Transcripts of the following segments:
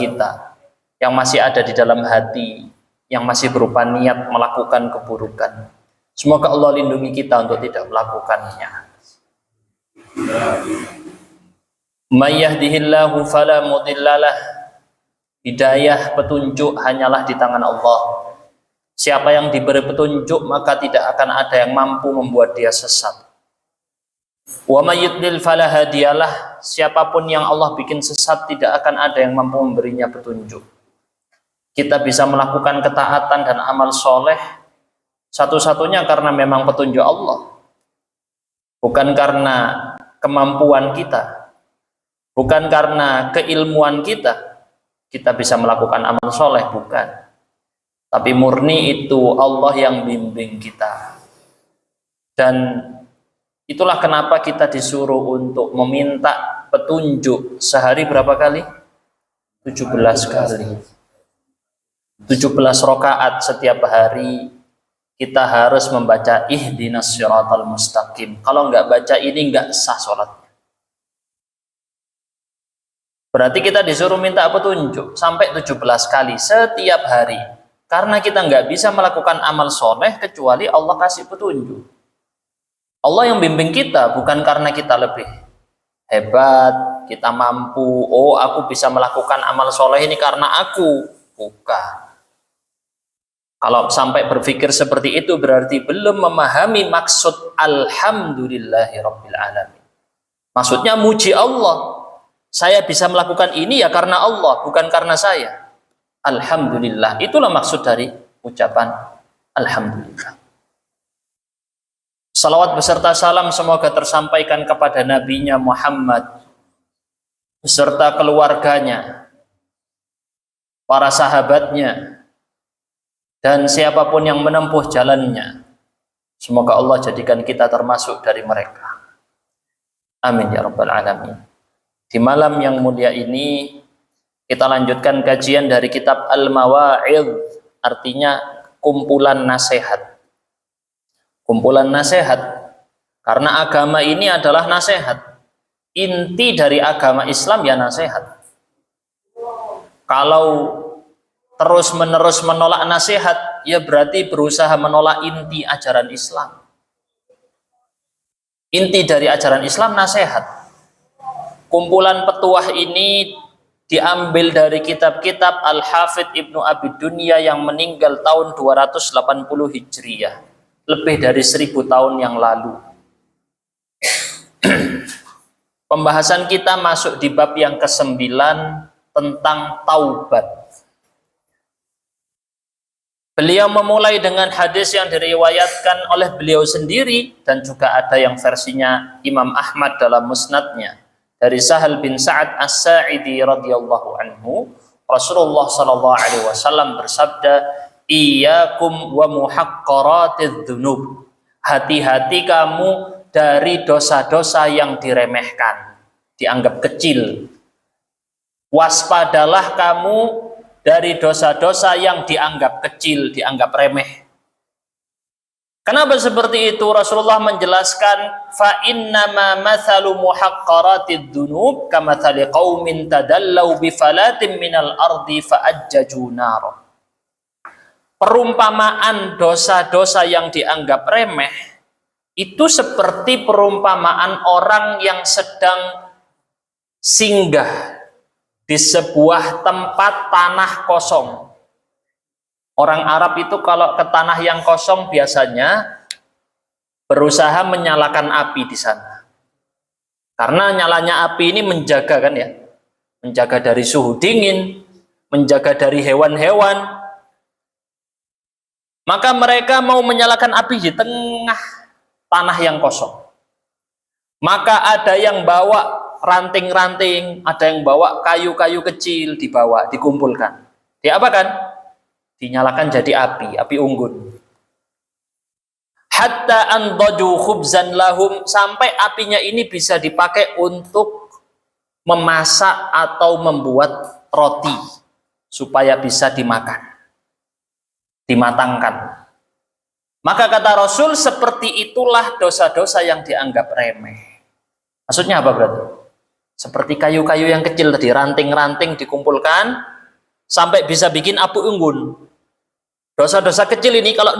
kita yang masih ada di dalam hati, yang masih berupa niat melakukan keburukan. Semoga Allah lindungi kita untuk tidak melakukannya. May yahdihillahu fala mudhillalah. Hidayah, petunjuk hanyalah di tangan Allah. Siapa yang diberi petunjuk maka tidak akan ada yang mampu membuat dia sesat. Wa may yudlil fala hadiyalah. Siapapun yang Allah bikin sesat tidak akan ada yang mampu memberinya petunjuk. Kita bisa melakukan ketaatan dan amal soleh satu-satunya karena memang petunjuk Allah, bukan karena kemampuan kita, bukan karena keilmuan kita bisa melakukan amal soleh, bukan, tapi murni itu Allah yang bimbing kita. Dan itulah kenapa kita disuruh untuk meminta petunjuk sehari berapa kali? 17 kali. 17 rakaat setiap hari kita harus membaca ihdinas siratal mustaqim. Kalau nggak baca ini nggak sah sholatnya. Berarti kita disuruh minta petunjuk sampai 17 kali setiap hari. Karena kita nggak bisa melakukan amal soleh kecuali Allah kasih petunjuk. Allah yang bimbing kita, bukan karena kita lebih hebat, kita mampu, oh aku bisa melakukan amal soleh ini karena aku. Bukan. Kalau sampai berpikir seperti itu berarti belum memahami maksud alhamdulillahirabbil alamin. Maksudnya muji Allah. Saya bisa melakukan ini ya karena Allah, bukan karena saya. Alhamdulillah. Itulah maksud dari ucapan alhamdulillah. Salawat beserta salam semoga tersampaikan kepada nabinya Muhammad beserta keluarganya, para sahabatnya, dan siapapun yang menempuh jalannya. Semoga Allah jadikan kita termasuk dari mereka. Amin ya rabbal alamin. Di malam yang mulia ini kita lanjutkan kajian dari kitab Al-Mawa'idh, artinya kumpulan nasihat. Kumpulan nasihat, karena agama ini adalah nasihat. Inti dari agama Islam ya nasihat. Kalau terus-menerus menolak nasihat, ya berarti berusaha menolak inti ajaran Islam. Inti dari ajaran Islam nasihat. Kumpulan petuah ini diambil dari kitab-kitab Al-Hafidh Ibnu Abi Dunya yang meninggal tahun 280 Hijriyah, lebih dari 1000 tahun yang lalu. Pembahasan kita masuk di bab yang ke-9 tentang taubat. Beliau memulai dengan hadis yang diriwayatkan oleh beliau sendiri dan juga ada yang versinya Imam Ahmad dalam musnadnya dari Sahal bin Sa'ad As-Sa'idi radhiyallahu anhu. Rasulullah sallallahu alaihi wasallam bersabda, "Iyyakum wa muhaqqaratidz dzunub." Hati-hati kamu dari dosa-dosa yang diremehkan, dianggap kecil. Waspadalah kamu dari dosa-dosa yang dianggap kecil, dianggap remeh. Kenapa seperti itu? Rasulullah menjelaskan, fa innama mathalu muhaqqaratidz dzunub kamathali qaumin tadallau bi falatin minal ardi faajjaju nar. Perumpamaan dosa-dosa yang dianggap remeh itu seperti perumpamaan orang yang sedang singgah di sebuah tempat tanah kosong. Orang Arab itu kalau ke tanah yang kosong biasanya berusaha menyalakan api di sana. Karena nyalanya api ini menjaga kan ya, menjaga dari suhu dingin, menjaga dari hewan-hewan. Maka mereka mau menyalakan api di tengah tanah yang kosong. Maka ada yang bawa ranting-ranting, ada yang bawa kayu-kayu kecil, dibawa, dikumpulkan. Diapakan? Dinyalakan jadi api unggun. Hatta andaju khubzan lahum, sampai apinya ini bisa dipakai untuk memasak atau membuat roti supaya bisa dimakan, dimatangkan. Maka kata Rasul, seperti itulah dosa-dosa yang dianggap remeh. Maksudnya apa berarti? Seperti kayu-kayu yang kecil tadi, ranting-ranting dikumpulkan sampai bisa bikin api unggun. Dosa-dosa kecil ini kalau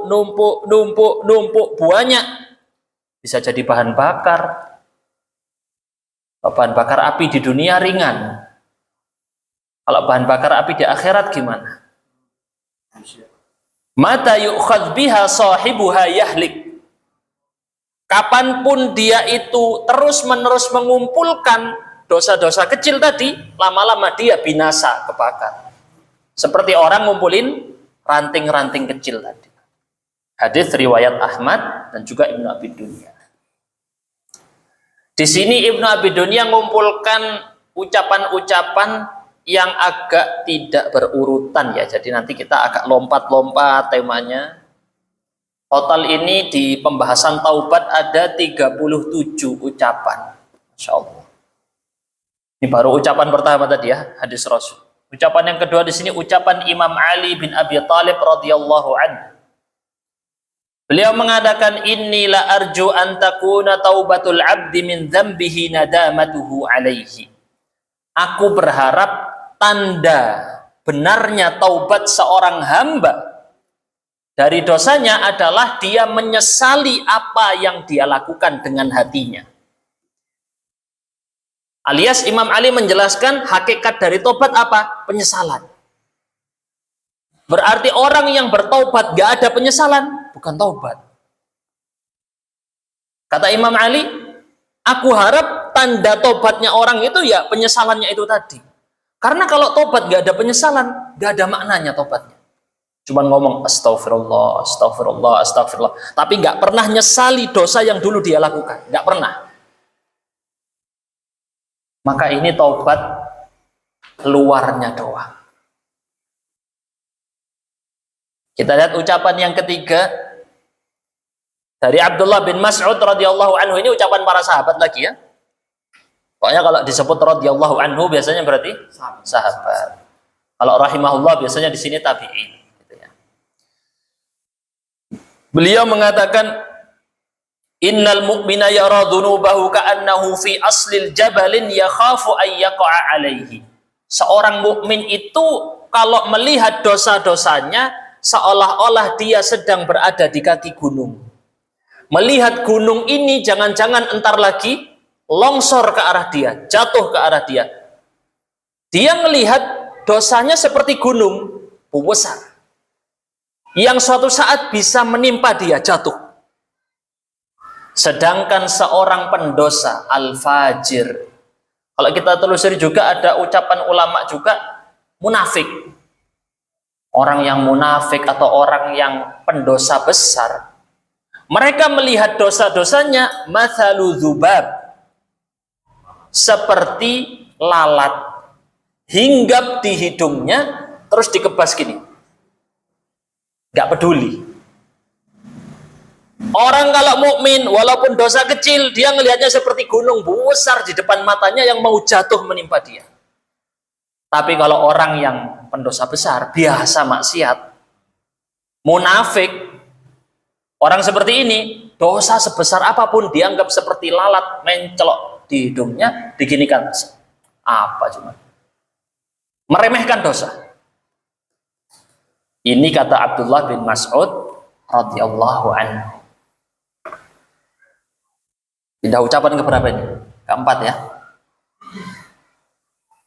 numpuk banyak, bisa jadi bahan bakar. Bahan bakar api di dunia ringan. Kalau bahan bakar api di akhirat gimana? Mata yu'khadz biha sahibuha yahlik. Kapanpun dia itu terus-menerus mengumpulkan dosa-dosa kecil tadi, lama-lama dia binasa, kebakar. Seperti orang ngumpulin ranting-ranting kecil tadi. Hadis riwayat Ahmad dan juga Ibnu Abi Dunya. Di sini Ibnu Abi Dunya mengumpulkan ucapan-ucapan yang agak tidak berurutan ya. Jadi nanti kita agak lompat-lompat temanya. Total ini di pembahasan taubat ada 37 ucapan. Masya Allah. Ini baru ucapan pertama tadi ya, hadis Rasul. Ucapan yang kedua di sini ucapan Imam Ali bin Abi Thalib radhiyallahu anhu. Beliau mengatakan, inni la arju an takuna taubatul abdi min dzambihi nadamatuhu alaihi. Aku berharap tanda benarnya taubat seorang hamba dari dosanya adalah dia menyesali apa yang dia lakukan dengan hatinya. Alias Imam Ali menjelaskan hakikat dari taubat apa? Penyesalan. Berarti orang yang bertaubat gak ada penyesalan, bukan taubat. Kata Imam Ali, aku harap tanda taubatnya orang itu ya penyesalannya itu tadi. Karena kalau taubat gak ada penyesalan, gak ada maknanya taubatnya. Cuma ngomong astagfirullah, astagfirullah, astagfirullah. Tapi nggak pernah nyesali dosa yang dulu dia lakukan. Nggak pernah. Maka ini taubat luarnya doang. Kita lihat ucapan yang ketiga dari Abdullah bin Mas'ud radhiyallahu anhu. Ini ucapan para sahabat lagi ya. Pokoknya kalau disebut radhiyallahu anhu biasanya berarti sahabat. Kalau rahimahullah biasanya di sini tabi'in. Beliau mengatakan, innal mu'mina yara dhunubahu ka'annahu fi aslil jabalin yakhafu ay yaqa'a alaihi. Seorang mukmin itu kalau melihat dosa-dosanya seolah-olah dia sedang berada di kaki gunung. Melihat gunung ini jangan-jangan entar lagi longsor ke arah dia, jatuh ke arah dia. Dia melihat dosanya seperti gunung besar yang suatu saat bisa menimpa dia jatuh. Sedangkan seorang pendosa al-fajir, kalau kita telusuri juga ada ucapan ulama juga munafik. Orang yang munafik atau orang yang pendosa besar, mereka melihat dosa-dosanya mathalu dzubab, seperti lalat hinggap di hidungnya terus dikebas gini. Gak peduli. Orang kalau mukmin walaupun dosa kecil dia ngelihatnya seperti gunung besar di depan matanya yang mau jatuh menimpa dia. Tapi kalau orang yang pendosa besar, biasa maksiat, munafik, orang seperti ini dosa sebesar apapun dianggap seperti lalat mencelok di hidungnya, diginikan. Apa cuma? Meremehkan dosa. Ini kata Abdullah bin Mas'ud radhiyallahu anhu. Pindah ucapan keberapa ini? Keempat ya.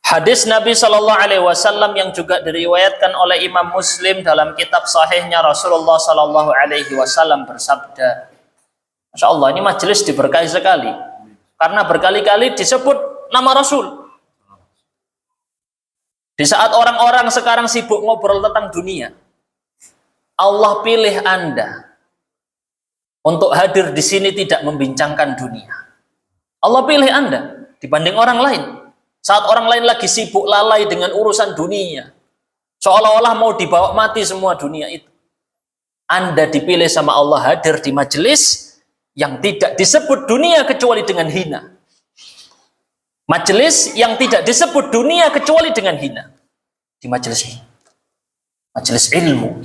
Hadis Nabi Shallallahu Alaihi Wasallam yang juga diriwayatkan oleh Imam Muslim dalam kitab sahihnya, Rasulullah Shallallahu Alaihi Wasallam bersabda, Masya Allah, ini majelis diberkahi sekali karena berkali-kali disebut nama Rasul. Di saat orang-orang sekarang sibuk ngobrol tentang dunia, Allah pilih Anda untuk hadir di sini tidak membincangkan dunia. Allah pilih Anda dibanding orang lain. Saat orang lain lagi sibuk lalai dengan urusan dunia, seolah-olah mau dibawa mati semua dunia itu. Anda dipilih sama Allah hadir di majelis yang tidak disebut dunia kecuali dengan hina. Majelis yang tidak disebut dunia kecuali dengan hina. Di majelis ini, majelis ilmu.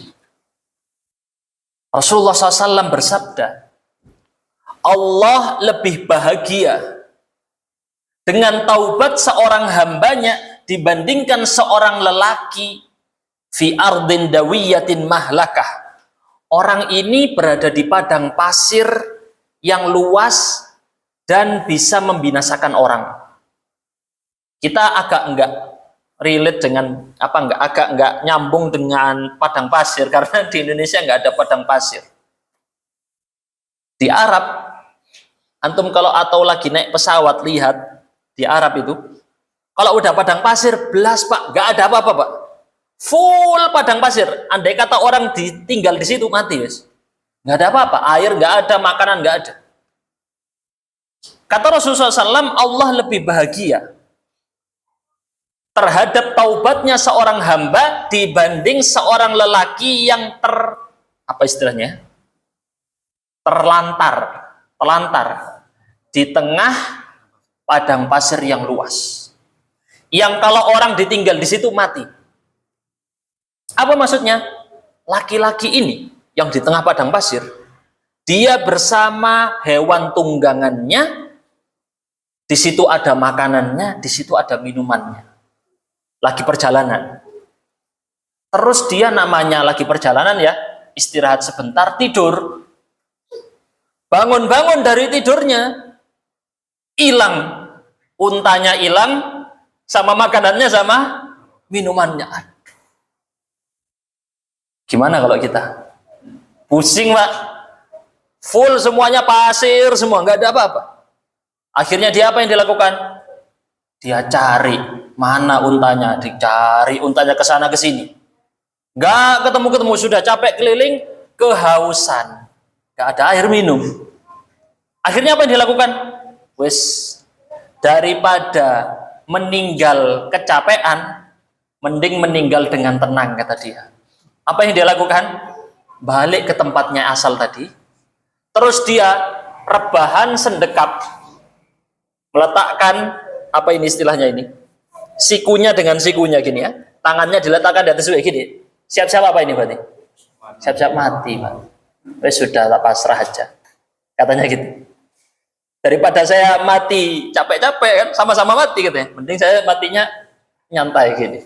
Rasulullah SAW bersabda, Allah lebih bahagia dengan taubat seorang hambanya dibandingkan seorang lelaki fi ardin dawiyatin mahlakah. Orang ini berada di padang pasir yang luas dan bisa membinasakan orang. Kita agak enggak relate dengan agak enggak nyambung dengan padang pasir karena di Indonesia enggak ada padang pasir. Di Arab, antum kalau atau lagi naik pesawat lihat di Arab itu, kalau udah padang pasir belas Pak, enggak ada apa-apa Pak. Full padang pasir. Andai kata orang ditinggal di situ mati wes. Enggak ada apa-apa, air enggak ada, makanan enggak ada. Kata Rasulullah SAW, Allah lebih bahagia terhadap taubatnya seorang hamba dibanding seorang lelaki yang terlantar di tengah padang pasir yang luas. Yang kalau orang ditinggal di situ mati. Apa maksudnya? Laki-laki ini yang di tengah padang pasir, dia bersama hewan tunggangannya, di situ ada makanannya, di situ ada minumannya. Lagi perjalanan. Terus dia namanya lagi perjalanan ya, istirahat sebentar, tidur. Bangun-bangun dari tidurnya, hilang. Untanya hilang, sama makanannya, sama minumannya. Gimana kalau kita? Pusing Pak. Full semuanya pasir, semua, nggak ada apa-apa. Akhirnya dia apa yang dilakukan? Dia cari mana untanya, dicari untanya ke sana ke sini. Nggak ketemu-ketemu, sudah capek keliling, kehausan. Nggak ada air minum. Akhirnya apa yang dilakukan? Wes, daripada meninggal kecapean, mending meninggal dengan tenang, kata dia. Apa yang dia lakukan? Balik ke tempatnya asal tadi. Terus dia rebahan sendekap, meletakkan apa ini istilahnya ini? Sikunya dengan sikunya gini ya. Tangannya diletakkan di atas gini. Siap-siap apa ini berarti? Siap-siap mati, Pak. Wes sudah tak pasrah aja. Katanya gitu. Daripada saya mati capek-capek kan, sama-sama mati katanya. Mending saya matinya nyantai gini.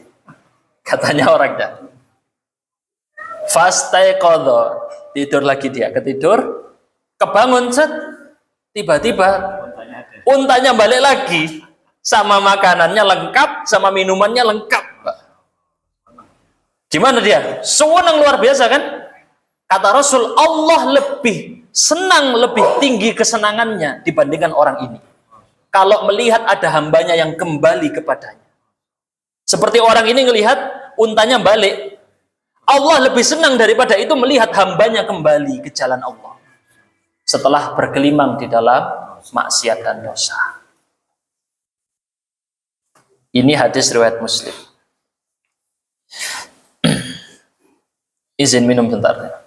Katanya orangnya. Fastaiqadha, tidur lagi dia, ketidur, kebangun set, tiba-tiba untanya balik lagi. Sama makanannya lengkap, sama minumannya lengkap. Gimana dia? Senang luar biasa kan? Kata Rasul, Allah lebih senang, lebih tinggi kesenangannya dibandingkan orang ini. Kalau melihat ada hambanya yang kembali kepadanya. Seperti orang ini melihat untanya balik. Allah lebih senang daripada itu melihat hambanya kembali ke jalan Allah. Setelah bergelimang di dalam maksiat dan dosa. Ini hadis riwayat Muslim. Izin minum bentar.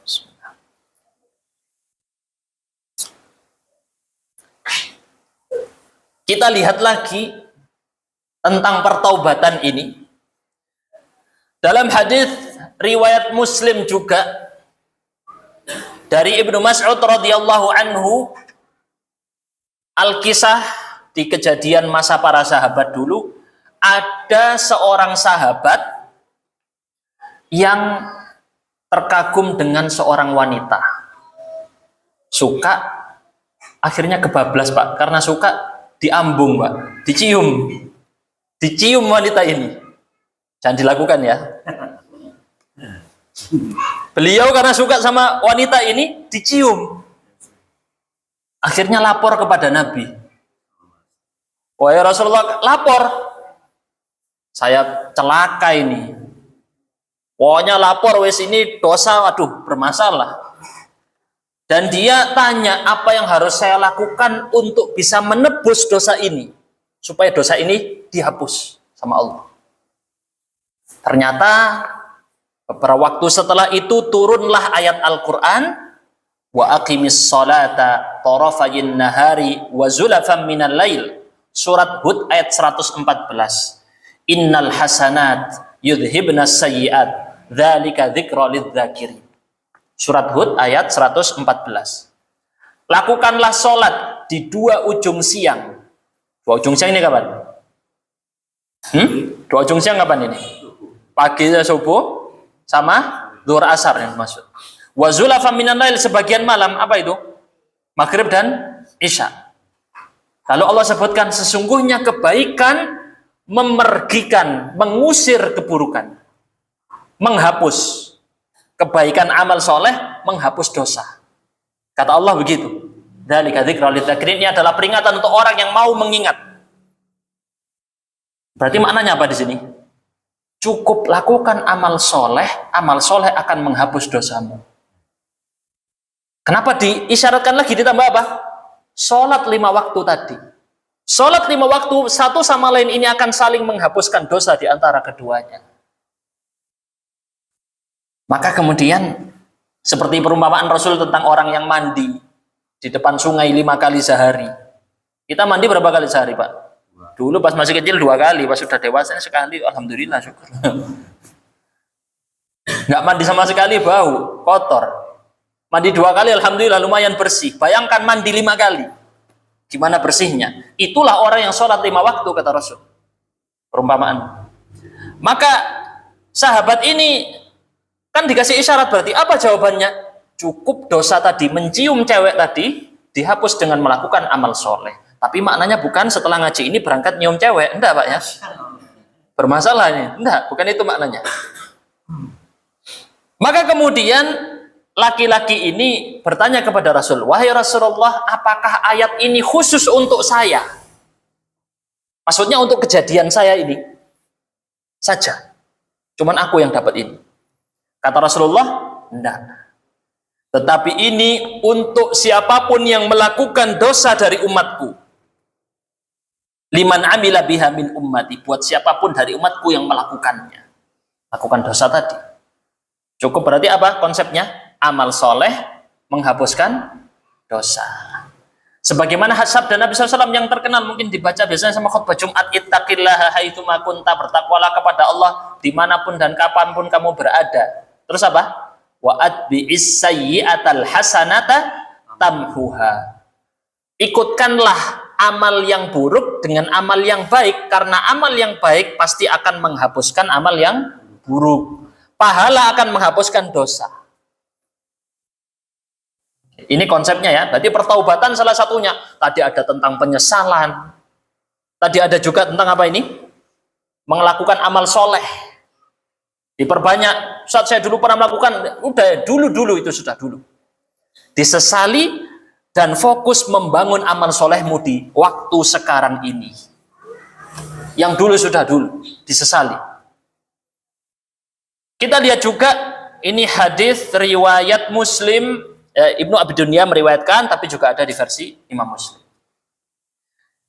Kita lihat lagi tentang pertaubatan ini. Dalam hadis riwayat Muslim juga dari Ibnu Mas'ud radhiyallahu anhu, al-kisah di kejadian masa para sahabat dulu. Ada seorang sahabat yang terkagum dengan seorang wanita. Suka, akhirnya kebablas Pak. Karena suka, diambung Pak. Dicium. Dicium wanita ini. Jangan dilakukan ya. Beliau karena suka sama wanita ini, dicium. Akhirnya lapor kepada Nabi. Wahai Rasulullah, lapor. Saya celaka ini. Pokoknya lapor, wes ini dosa, aduh bermasalah. Dan dia tanya apa yang harus saya lakukan untuk bisa menebus dosa ini. Supaya dosa ini dihapus sama Allah. Ternyata beberapa waktu setelah itu turunlah ayat Al-Quran. Wa aqimis salata tarafayin nahari wa zulafam minal lail. Surat Hud ayat 114. Innal hasanat yudhibnas sayyiat. Dzalika dzikra lidzakirin. Surat Hud ayat 114. Lakukanlah sholat di dua ujung siang. Dua ujung siang ini kapan? Dua ujung siang kapan ini? Pagi subuh sama zuhur asar yang dimaksud. Wa zulafa minan lail, sebagian malam, apa itu? Maghrib dan isya. Lalu Allah sebutkan sesungguhnya kebaikan memergikan, mengusir keburukan, menghapus kebaikan amal soleh, menghapus dosa. Kata Allah begitu. Dzalika dzikra lidzakirin, ini adalah peringatan untuk orang yang mau mengingat. Berarti maknanya apa di sini? Cukup lakukan amal soleh akan menghapus dosamu. Kenapa diisyaratkan lagi ditambah apa? Sholat 5 waktu tadi. Sholat 5 waktu satu sama lain ini akan saling menghapuskan dosa di antara keduanya. Maka kemudian seperti perumpamaan Rasul tentang orang yang mandi di depan sungai 5 kali sehari. Kita mandi berapa kali sehari, Pak? Dulu pas masih kecil 2 kali, pas sudah dewasa sekali, alhamdulillah, syukur. Nggak mandi sama sekali, bau, kotor. Mandi 2 kali, alhamdulillah, lumayan bersih. Bayangkan mandi 5 kali. Gimana bersihnya? Itulah orang yang sholat 5 waktu, kata Rasul. Perumpamaan. Maka sahabat ini kan dikasih isyarat, berarti apa jawabannya? Cukup dosa tadi, mencium cewek tadi, dihapus dengan melakukan amal soleh. Tapi maknanya bukan setelah ngaji ini berangkat nyium cewek. Enggak, Pak ya. Bermasalah ini. Enggak, bukan itu maknanya. Maka kemudian laki-laki ini bertanya kepada Rasul, wahai Rasulullah, apakah ayat ini khusus untuk saya? Maksudnya untuk kejadian saya ini saja. Cuman aku yang dapat ini. Kata Rasulullah, enggak. Tetapi ini untuk siapapun yang melakukan dosa dari umatku. Liman amila biha min ummati, buat siapapun dari umatku yang melakukannya. Lakukan dosa tadi. Cukup berarti apa konsepnya? Amal soleh menghapuskan dosa. Sebagaimana sabda Nabi SAW yang terkenal, mungkin dibaca biasanya sama khutbah Jumat, ittaqillaha haitsuma kunta, bertakwalah kepada Allah dimanapun dan kapanpun kamu berada. Terus apa? Wa atbi'is sayyi'atal hasanata tamhuha. Ikutkanlah amal yang buruk dengan amal yang baik, karena amal yang baik pasti akan menghapuskan amal yang buruk. Pahala akan menghapuskan dosa. Ini konsepnya ya. Berarti pertaubatan salah satunya. Tadi ada tentang penyesalan. Tadi ada juga tentang apa ini? Melakukan amal soleh. Diperbanyak. Saat saya dulu pernah melakukan, udah dulu itu sudah dulu. Disesali dan fokus membangun amal solehmu di waktu sekarang ini. Yang dulu sudah dulu. Disesali. Kita lihat juga ini hadis riwayat Muslim. Ibnu Abi Dunya meriwayatkan, tapi juga ada di versi Imam Muslim.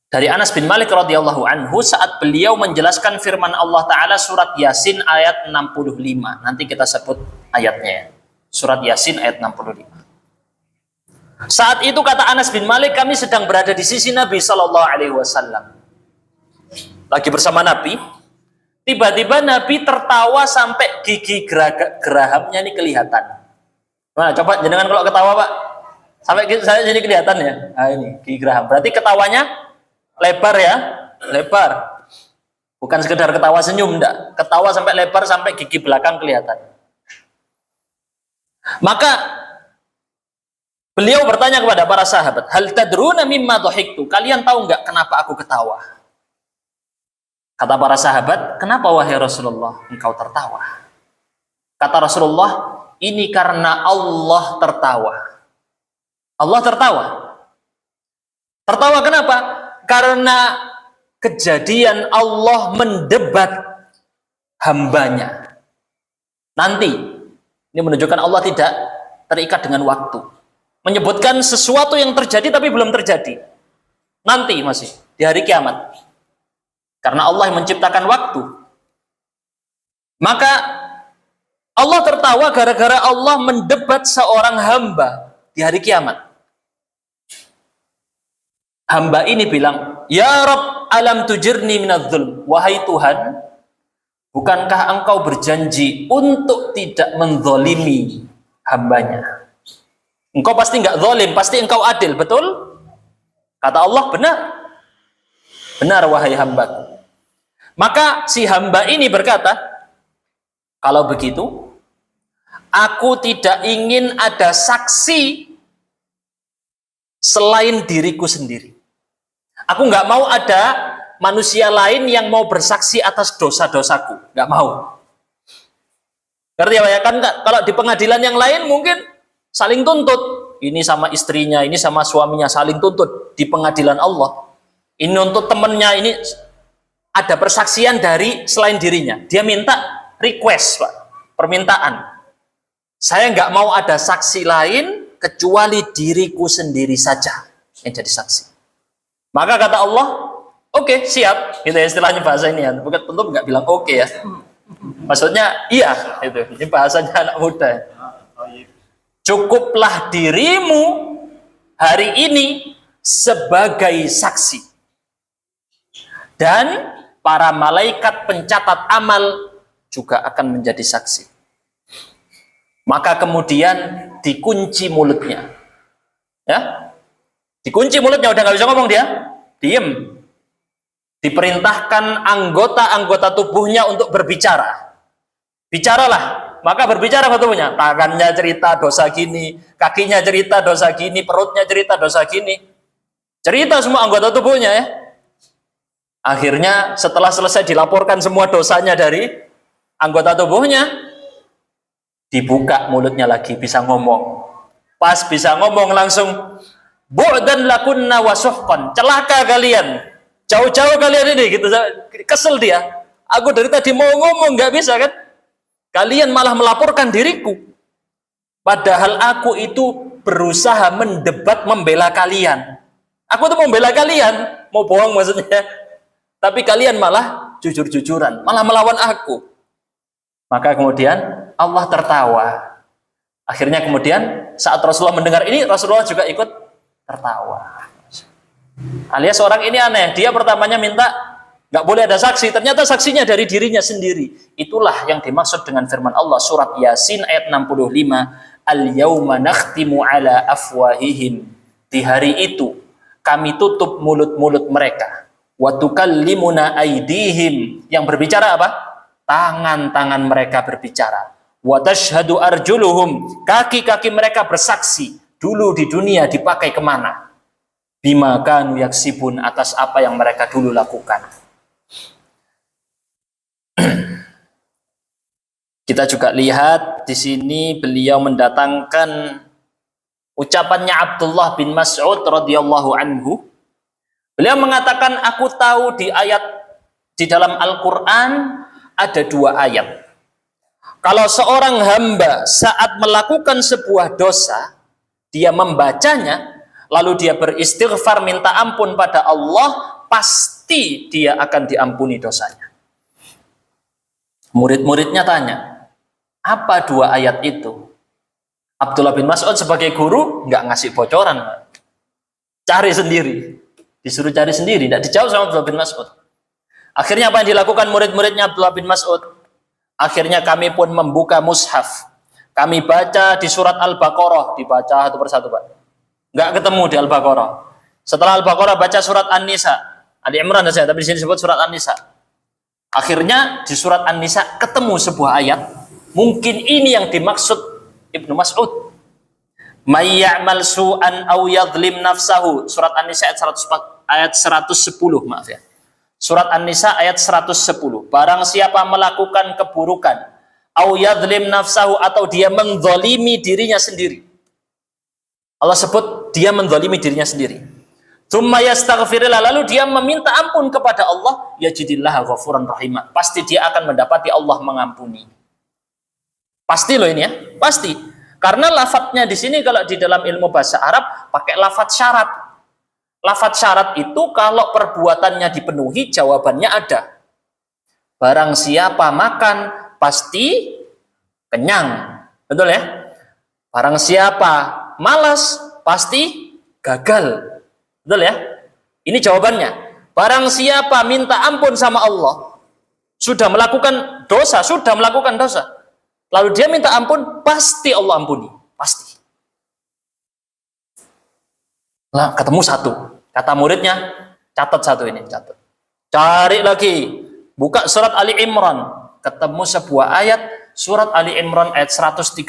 Dari Anas bin Malik radhiyallahu anhu saat beliau menjelaskan firman Allah Ta'ala surat Yasin ayat 65. Nanti kita sebut ayatnya. Surat Yasin ayat 65. Saat itu kata Anas bin Malik, kami sedang berada di sisi Nabi Sallallahu Alaihi Wasallam. Lagi bersama Nabi. Tiba-tiba Nabi tertawa sampai gigi gerahamnya ini kelihatan. Nah, coba jenengan kalau ketawa, Pak. Sampai saya jadi kelihatan ya. Nah, ini gigi geraham. Berarti ketawanya lebar ya, lebar. Bukan sekedar ketawa senyum, enggak. Ketawa sampai lebar sampai gigi belakang kelihatan. Maka beliau bertanya kepada para sahabat, "Hal tadruna mimma dhahiktu?" Kalian tahu enggak kenapa aku ketawa? Kata para sahabat, "Kenapa wahai Rasulullah engkau tertawa?" Kata Rasulullah, "Ini karena Allah tertawa." Allah tertawa. Tertawa kenapa? Karena kejadian Allah mendebat hambanya. Nanti, ini menunjukkan Allah tidak terikat dengan waktu. Menyebutkan sesuatu yang terjadi tapi belum terjadi. Nanti masih, di hari kiamat. Karena Allah yang menciptakan waktu. Maka Allah tertawa gara-gara Allah mendebat seorang hamba di hari kiamat. Hamba ini bilang, "Ya Rabb, alam tujirni minadz-dzulm." Wahai Tuhan, bukankah engkau berjanji untuk tidak menzalimi hambanya? Engkau pasti enggak zalim, pasti engkau adil, betul? Kata Allah, benar. Benar wahai hambaku. Maka si hamba ini berkata, kalau begitu, aku tidak ingin ada saksi selain diriku sendiri. Aku nggak mau ada manusia lain yang mau bersaksi atas dosa-dosaku. Nggak mau. Ngerti ya? Kan kalau di pengadilan yang lain mungkin saling tuntut. Ini sama istrinya, ini sama suaminya saling tuntut di pengadilan Allah. Ini untuk temennya, ini ada persaksian dari selain dirinya. Dia minta request, Pak, permintaan. Saya nggak mau ada saksi lain kecuali diriku sendiri saja yang jadi saksi. Maka kata Allah, oke, siap. Itu istilahnya bahasa ini ya. Bukan tentu nggak bilang oke ya. Maksudnya iya, itu. Ini bahasanya anak muda. Cukuplah dirimu hari ini sebagai saksi. Dan para malaikat pencatat amal juga akan menjadi saksi. Maka kemudian dikunci mulutnya. Ya? Dikunci mulutnya, udah nggak bisa ngomong dia. Diem. Diperintahkan anggota-anggota tubuhnya untuk berbicara. Bicaralah. Maka berbicara tubuhnya. Tangannya cerita dosa gini, kakinya cerita dosa gini, perutnya cerita dosa gini. Cerita semua anggota tubuhnya ya. Akhirnya setelah selesai dilaporkan semua dosanya dari anggota tubuhnya, dibuka mulutnya lagi, bisa ngomong. Pas bisa ngomong langsung, bu'dan lakunna wa suhqan, celaka kalian, jauh-jauh kalian ini, gitu. Kesel dia. Aku dari tadi mau ngomong nggak bisa kan? Kalian malah melaporkan diriku. Padahal aku itu berusaha mendebat membela kalian. Aku tuh membela kalian, mau bohong maksudnya. Tapi kalian malah jujur-jujuran, malah melawan aku. Maka kemudian Allah tertawa. Akhirnya kemudian saat Rasulullah mendengar ini, Rasulullah juga ikut tertawa. Alias orang ini aneh. Dia pertamanya minta nggak boleh ada saksi. Ternyata saksinya dari dirinya sendiri. Itulah yang dimaksud dengan firman Allah surat Yasin ayat 65. Al-yawma nakhtimu ala afwahihim. Di hari itu kami tutup mulut-mulut mereka. Wa tukallimuna aydihim. Yang berbicara apa? Tangan-tangan mereka berbicara. Wa tashhadu arjuluhum. Kaki-kaki mereka bersaksi. Dulu di dunia dipakai kemana? Bima kanu yaksibun, atas apa yang mereka dulu lakukan. Kita juga lihat di sini beliau mendatangkan ucapannya Abdullah bin Mas'ud radhiyallahu anhu. Beliau mengatakan, aku tahu di dalam Al-Quran ada 2 ayat. Kalau seorang hamba saat melakukan sebuah dosa, dia membacanya, lalu dia beristighfar minta ampun pada Allah, pasti dia akan diampuni dosanya. Murid-muridnya tanya, apa 2 ayat itu? Abdullah bin Mas'ud sebagai guru nggak ngasih bocoran, cari sendiri. Disuruh cari sendiri, tidak dijawab sama Abdullah bin Mas'ud. Akhirnya apa yang dilakukan murid-muridnya Abdullah bin Mas'ud? Akhirnya kami pun membuka mushaf. Kami baca di surat Al-Baqarah, dibaca satu persatu, Pak. Nggak ketemu di Al-Baqarah. Setelah Al-Baqarah baca surat An-Nisa. Ali Imran saja, tapi di sini disebut surat An-Nisa. Akhirnya di surat An-Nisa ketemu sebuah ayat. Mungkin ini yang dimaksud Ibnu Mas'ud. May ya'mal su'an aw yadhlim nafsahu. Surat An-Nisa ayat 110, maaf ya. Surat An-Nisa ayat 110. Barang siapa melakukan keburukan, aw yadhlim nafsahu, atau dia menzalimi dirinya sendiri. Allah sebut dia menzalimi dirinya sendiri. Tsumma yastaghfirillah, lalu dia meminta ampun kepada Allah, yajidillaha ghafuran rahimah. Pasti dia akan mendapati Allah mengampuni. Pasti loh ini ya, pasti. Karena lafadznya di sini kalau di dalam ilmu bahasa Arab pakai lafadz syarat. Lafadz syarat itu kalau perbuatannya dipenuhi, jawabannya ada. Barang siapa makan pasti kenyang. Betul ya? Barang siapa malas pasti gagal. Betul ya? Ini jawabannya. Barang siapa minta ampun sama Allah, sudah melakukan dosa, lalu dia minta ampun, pasti Allah ampuni. Pasti. Nah, ketemu satu. Kata muridnya, catat satu ini, catat. Cari lagi, buka surat Ali Imran, ketemu sebuah ayat surat Ali Imran ayat 135.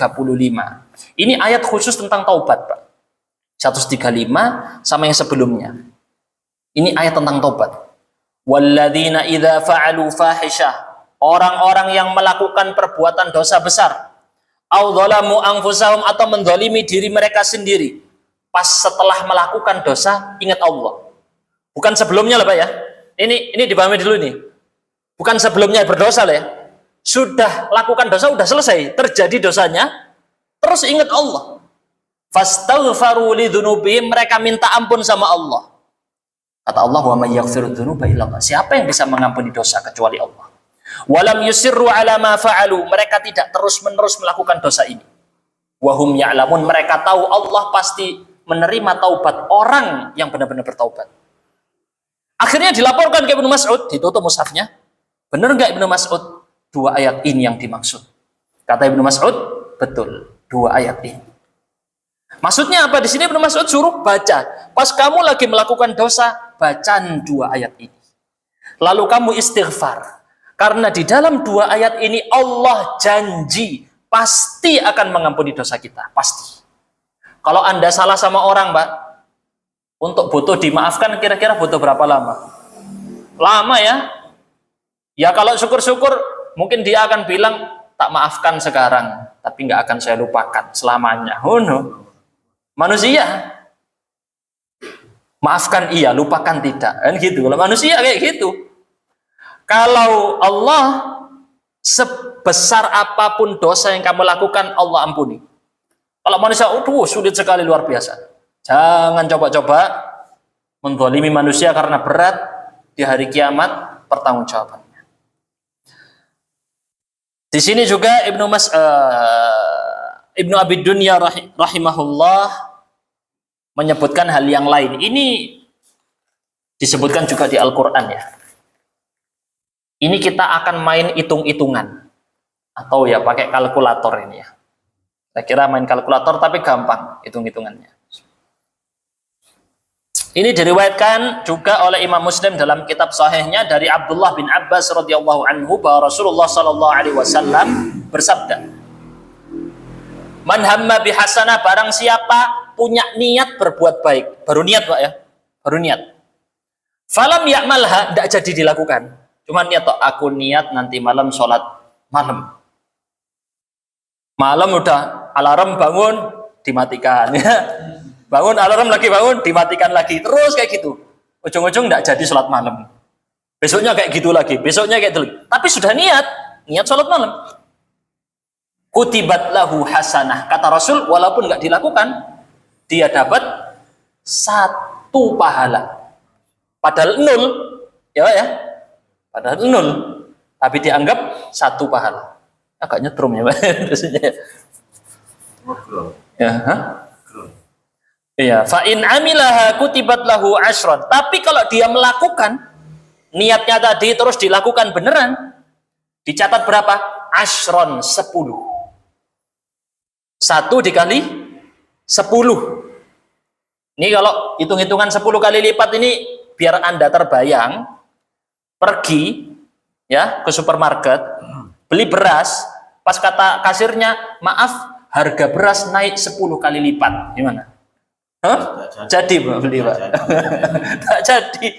Ini ayat khusus tentang taubat, Pak. 135 sama yang sebelumnya. Ini ayat tentang taubat. Walladzina idza fa'alu fahisyah. Orang-orang yang melakukan perbuatan dosa besar, au dzalamu anfusahum, atau mendolimi diri mereka sendiri, pas setelah melakukan dosa ingat Allah. Bukan sebelumnya lah, Pak ya. Ini dipahami dulu nih. Bukan sebelumnya berdosa lah ya. Sudah lakukan dosa, udah selesai, terjadi dosanya, terus ingat Allah. Fastaghfaru lidzunubihim, mereka minta ampun sama Allah. Kata Allah, wa may yaghfiru dzunuba illa Allah. Siapa yang bisa mengampuni dosa kecuali Allah? Walam yusirru ala ma fa'alu, mereka tidak terus-menerus melakukan dosa ini. Wahum ya'lamun, mereka tahu Allah pasti menerima taubat orang yang benar-benar bertaubat. Akhirnya dilaporkan ke Ibnu Mas'ud, ditutup mushafnya. Benar enggak Ibnu Mas'ud? 2 ayat ini yang dimaksud. Kata Ibnu Mas'ud, betul, 2 ayat ini. Maksudnya apa? Di sini Ibnu Mas'ud suruh baca. Pas kamu lagi melakukan dosa, bacaan 2 ayat ini. Lalu kamu istighfar. Karena di dalam 2 ayat ini Allah janji pasti akan mengampuni dosa kita, pasti. Kalau Anda salah sama orang, Pak, untuk butuh dimaafkan kira-kira butuh berapa lama? Lama ya? Ya kalau syukur-syukur mungkin dia akan bilang tak maafkan sekarang, tapi nggak akan saya lupakan selamanya. Oh no. Manusia maafkan iya, lupakan tidak. Kan gitu. Kalau manusia kayak gitu. Kalau Allah, sebesar apapun dosa yang kamu lakukan, Allah ampuni. Kalau manusia, sulit sekali, luar biasa. Jangan coba-coba menzalimi manusia karena berat di hari kiamat pertanggungjawabannya. Di sini juga Ibnu Abi Dunya rahimahullah menyebutkan hal yang lain. Ini disebutkan juga di Al-Quran ya. Ini kita akan main hitung-hitungan atau ya pakai kalkulator ini ya. Saya kira main kalkulator tapi gampang hitung-hitungannya. Ini diriwayatkan juga oleh Imam Muslim dalam kitab sahihnya dari Abdullah bin Abbas radhiyallahu anhu bahwa Rasulullah sallallahu alaihi wasallam bersabda, "Man hamma bihasanah, barang siapa punya niat berbuat baik, baru niat Pak ya, baru niat. Falam ya'malha, tidak jadi dilakukan. Cuma niat toh, aku niat nanti malam sholat malam. Malam udah alarm bangun, dimatikan ya. Bangun alarm lagi bangun, dimatikan lagi. Terus kayak gitu. Ujung-ujung tidak jadi sholat malam. Besoknya kayak gitu lagi, besoknya kayak gitu lagi. Tapi sudah niat sholat malam. Kutibat lahu hasanah. Kata Rasul, walaupun nggak dilakukan, dia dapat 1 pahala. Padahal 0, ya. Padahal 0, tapi dianggap 1 pahala. Agak nyetrum ya, Pak. Ya, iya. Fa in amilaha kutibat lahu asyran. Tapi kalau dia melakukan niatnya tadi terus dilakukan beneran, dicatat berapa? Asyron, 10. 1 dikali 10. Ini kalau hitung-hitungan 10 kali lipat ini biar Anda terbayang. Pergi ya ke supermarket, beli beras, pas kata kasirnya, maaf, harga beras naik 10 kali lipat. Gimana? Hah? Jadi Pak, beli Pak. Tak jadi.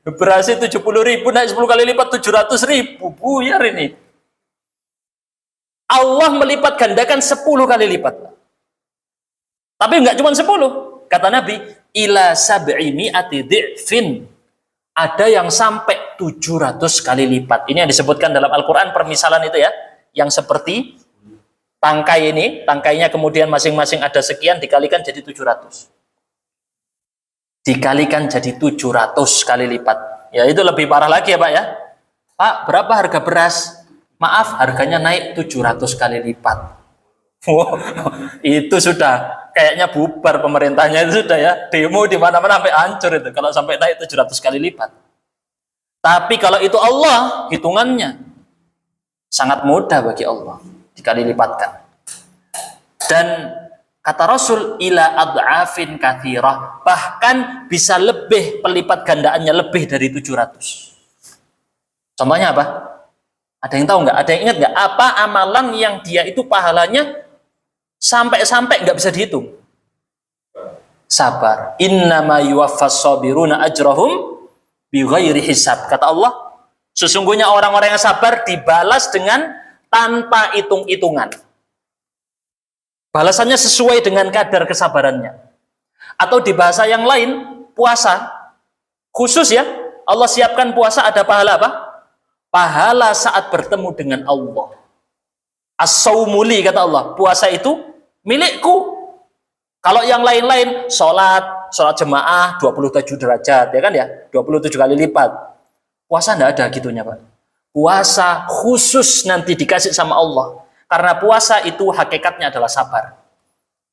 Beras itu 70.000 naik 10 kali lipat 700.000. Buyar ini. Allah melipat gandakan 10 kali lipat. Tapi enggak cuma 10. Kata Nabi, ila sab'i mi'ati dhi'fin. Ada yang sampai 700 kali lipat. Ini yang disebutkan dalam Al-Quran, permisalan itu ya. Yang seperti tangkai ini, tangkainya kemudian masing-masing ada sekian, dikalikan jadi 700. Dikalikan jadi 700 kali lipat. Ya itu lebih parah lagi ya Pak ya. Pak, berapa harga beras? Maaf, harganya naik 700 kali lipat. Wow, itu sudah kayaknya bubar pemerintahnya, itu sudah ya, demo di mana-mana sampai hancur itu kalau sampai naik 700 kali lipat. Tapi kalau itu Allah, hitungannya sangat mudah bagi Allah, dikali lipatkan. Dan kata Rasul, ila ad'afin kathirah, bahkan bisa lebih, pelipat gandaannya lebih dari 700. Contohnya apa? Ada yang tahu nggak? Ada yang ingat nggak? Apa amalan yang dia itu pahalanya sampai-sampai nggak bisa dihitung? Sabar. Innama yuwaffas sabiruna ajrahum bighairi hisab. Kata Allah, sesungguhnya orang-orang yang sabar dibalas dengan tanpa hitung-hitungan. Balasannya sesuai dengan kadar kesabarannya. Atau di bahasa yang lain, puasa. Khusus ya, Allah siapkan puasa ada pahala apa? Pahala saat bertemu dengan Allah. As-saumuli kata Allah, puasa itu milikku. Kalau yang lain-lain, sholat jemaah 27 derajat, ya kan ya? 27 kali lipat. Puasa enggak ada gitunya, Pak. Puasa khusus nanti dikasih sama Allah. Karena puasa itu hakikatnya adalah sabar.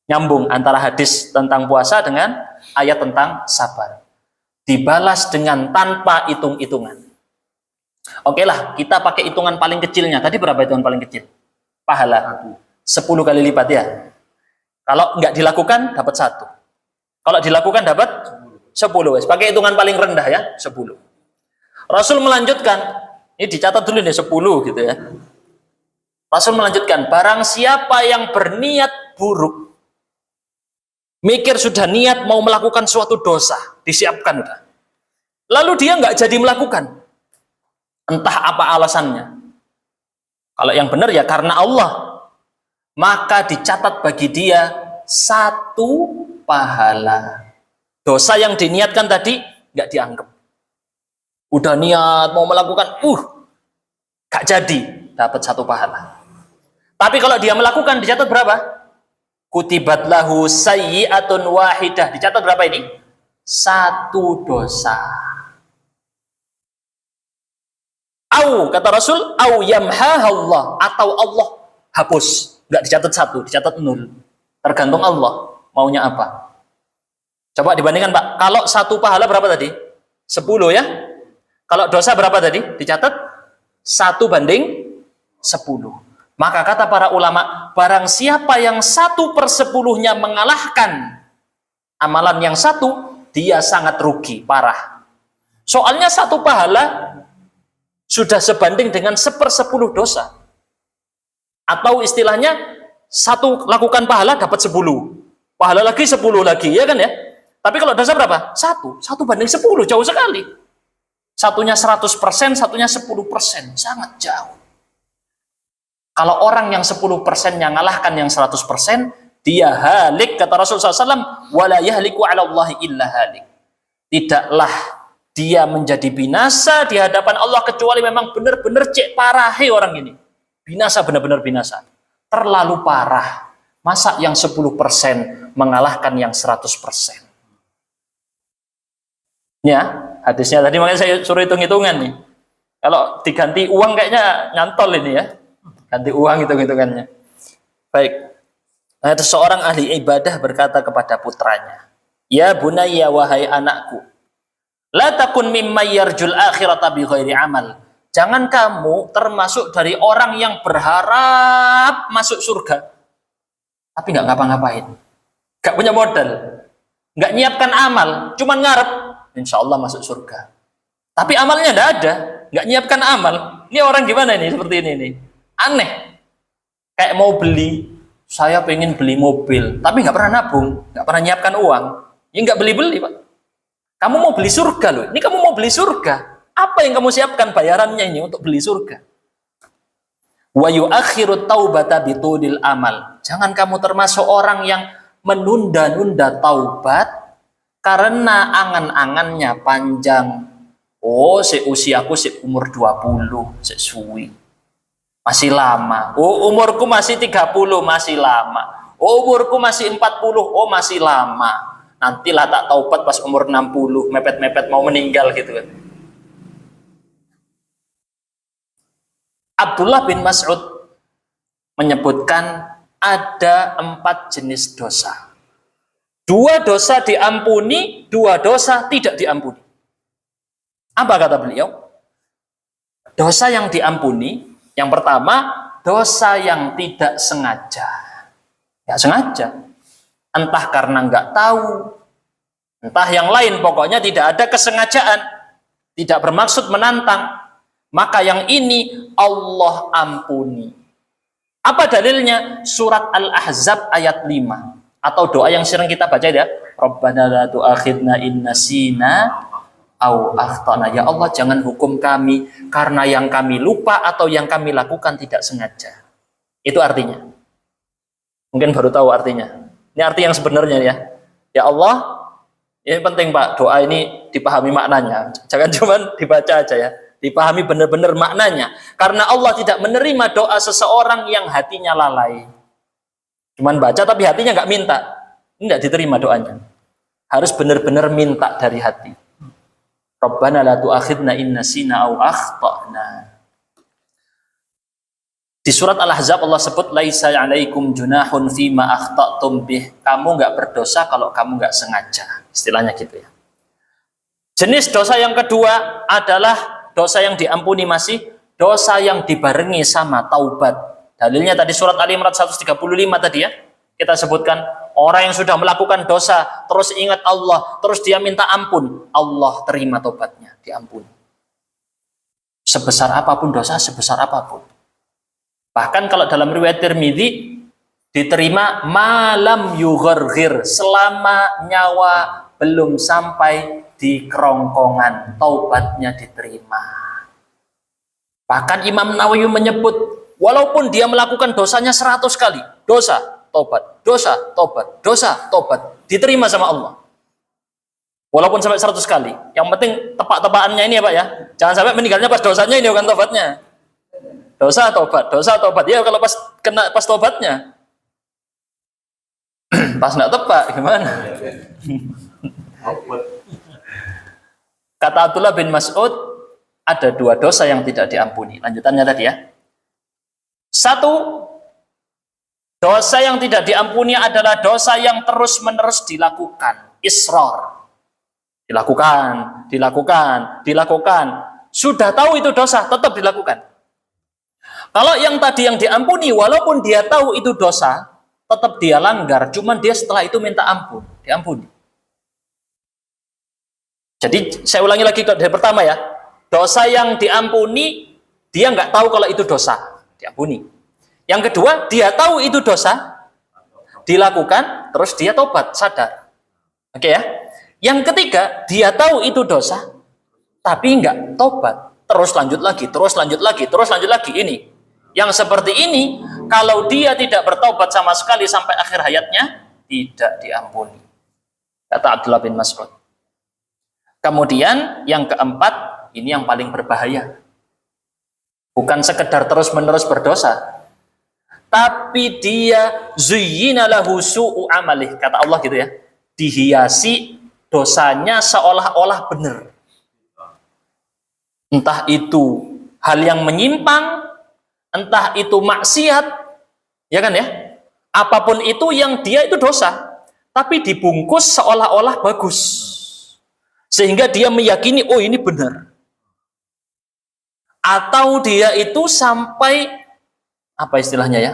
Nyambung antara hadis tentang puasa dengan ayat tentang sabar. Dibalas dengan tanpa hitung-hitungan. Oke lah, kita pakai hitungan paling kecilnya. Tadi berapa hitungan paling kecil? Pahala. 10 kali lipat ya. Kalau nggak dilakukan, dapat 1. Kalau dilakukan, dapat 10. Pakai hitungan paling rendah ya, 10. Rasul melanjutkan, ini dicatat dulu nih 10 gitu ya. Rasul melanjutkan, barang siapa yang berniat buruk, mikir sudah niat mau melakukan suatu dosa, disiapkan udah. Lalu dia nggak jadi melakukan. Entah apa alasannya. Kalau yang benar ya karena Allah. Maka dicatat bagi dia 1 pahala. Dosa yang diniatkan tadi nggak dianggap. Udah niat mau melakukan, nggak jadi, dapat 1 pahala. Tapi kalau dia melakukan dicatat berapa? Kutibat lahu sayyi'atun wahidah. Dicatat berapa ini? 1 dosa. Au kata Rasul, au yamhahallah, atau Allah hapus. Nggak dicatat 1, dicatat 0. Tergantung Allah maunya apa. Coba dibandingkan Pak, kalau 1 pahala berapa tadi? 10 ya. Kalau dosa berapa tadi? Dicatat 1 banding 10. Maka kata para ulama, barang siapa yang 1/10-nya mengalahkan amalan yang 1, dia sangat rugi, parah. Soalnya 1 pahala sudah sebanding dengan 1/10 dosa. Atau istilahnya 1 lakukan pahala dapat 10. Pahala lagi 10 lagi, ya kan ya? Tapi kalau dosa berapa? 1 banding 10, jauh sekali. Satunya 100%, satunya 10%, sangat jauh. Kalau orang yang 10%-nya ngalahkan yang 100%, dia halik, kata Rasulullah SAW, wala yahliku ala Allahi illa halik. Tidaklah dia menjadi binasa di hadapan Allah kecuali memang benar-benar cek parah orang ini. Binasa, benar-benar binasa. Terlalu parah. Masa yang 10% mengalahkan yang 100%? Ya, hadisnya tadi makanya saya suruh hitung-hitungan nih. Kalau diganti uang kayaknya nyantol ini ya. Ganti uang hitung-hitungannya. Baik. Nah, seorang ahli ibadah berkata kepada putranya, "Ya bunayya, wahai anakku, la takun mimma yarjul akhirata bi ghairi amal." Jangan kamu termasuk dari orang yang berharap masuk surga, tapi nggak ngapa-ngapain, nggak punya modal, nggak nyiapkan amal, cuman ngarep, insya Allah masuk surga. Tapi amalnya nggak ada, nggak nyiapkan amal. Ini orang gimana nih seperti ini nih? Aneh. Kayak mau beli, saya pengen beli mobil, tapi nggak pernah nabung, nggak pernah nyiapkan uang, ya nggak beli-beli Pak. Kamu mau beli surga loh, ini kamu mau beli surga. Apa yang kamu siapkan bayarannya ini untuk beli surga? Wa yu'akhiru taubata bitudil amal. Jangan kamu termasuk orang yang menunda-nunda taubat karena angan-angannya panjang. Oh, usiaku umur 20, suwi. Masih lama. Oh, umurku masih 30, masih lama. Oh, umurku masih 40, oh masih lama. Nantilah tak taubat pas umur 60, mepet-mepet mau meninggal gitu kan. Abdullah bin Mas'ud menyebutkan ada 4 jenis dosa. 2 dosa diampuni, 2 dosa tidak diampuni. Apa kata beliau? Dosa yang diampuni, yang pertama, dosa yang tidak sengaja. Ya sengaja. Entah karena nggak tahu, entah yang lain, pokoknya tidak ada kesengajaan, tidak bermaksud menantang. maka yang ini Allah ampuni. Apa dalilnya? Surat Al-Ahzab ayat 5, atau doa yang sering kita baca ya, Rabbana la tu'akhidna in nasina au akhtana. Ya Allah, jangan hukum kami karena yang kami lupa atau yang kami lakukan tidak sengaja. Itu artinya. Mungkin baru tahu artinya. Ini arti yang sebenarnya ya. Ya Allah, ini penting Pak, doa ini dipahami maknanya. Jangan cuma dibaca aja ya. Dipahami benar-benar maknanya. Karena Allah tidak menerima doa seseorang yang hatinya lalai. Cuman baca tapi hatinya nggak minta. Nggak diterima doanya. Harus benar-benar minta dari hati. Rabbana la tu'akhidna in nasina au akhtana. Di surat Al-Ahzab Allah sebut laisa 'alaikum junahun fima akhtatum bih. Kamu nggak berdosa kalau kamu nggak sengaja. Istilahnya gitu ya. Jenis dosa yang kedua adalah dosa yang diampuni masih dosa yang dibarengi sama taubat. Dalilnya tadi surat Ali Imran 135 tadi ya. Kita sebutkan orang yang sudah melakukan dosa terus ingat Allah, terus dia minta ampun, Allah terima taubatnya, diampuni. Sebesar apapun dosa, sebesar apapun. Bahkan kalau dalam riwayat Tirmidzi diterima malam yugharghir, selama nyawa belum sampai di kerongkongan, taubatnya diterima. Bahkan Imam Nawawi menyebut walaupun dia melakukan dosanya 100 kali, dosa, tobat, dosa, tobat, dosa, tobat, diterima sama Allah. Walaupun sampai 100 kali. Yang penting tepak-tepakannya ini ya Pak ya. Jangan sampai meninggalnya pas dosanya ini bukan tobatnya. Dosa, tobat, dosa, tobat. Ya kalau pas kena pas tobatnya. Pas nggak tepak gimana? Kata Abdullah bin Mas'ud, ada 2 dosa yang tidak diampuni. Lanjutannya tadi ya. 1, dosa yang tidak diampuni adalah dosa yang terus-menerus dilakukan. Israr. Dilakukan. Sudah tahu itu dosa, tetap dilakukan. Kalau yang tadi yang diampuni, walaupun dia tahu itu dosa, tetap dia langgar. Cuman dia setelah itu minta ampun, diampuni. Jadi saya ulangi lagi dari pertama ya. Dosa yang diampuni, dia nggak tahu kalau itu dosa, diampuni. Yang kedua, dia tahu itu dosa, dilakukan, terus dia tobat, sadar. Oke ya. Yang ketiga, dia tahu itu dosa, tapi nggak tobat, terus lanjut lagi. Ini. Yang seperti ini, kalau dia tidak bertobat sama sekali sampai akhir hayatnya, tidak diampuni. Kata Abdullah bin Mas'ud. Kemudian yang keempat, ini yang paling berbahaya. Bukan sekedar terus-menerus berdosa, tapi dia zuyyina lahu su'u amalih, kata Allah gitu ya. Dihiasi dosanya seolah-olah benar. Entah itu hal yang menyimpang, entah itu maksiat, ya kan ya? Apapun itu yang dia itu dosa, tapi dibungkus seolah-olah bagus. Sehingga dia meyakini, oh ini benar. Atau dia itu sampai, apa istilahnya ya?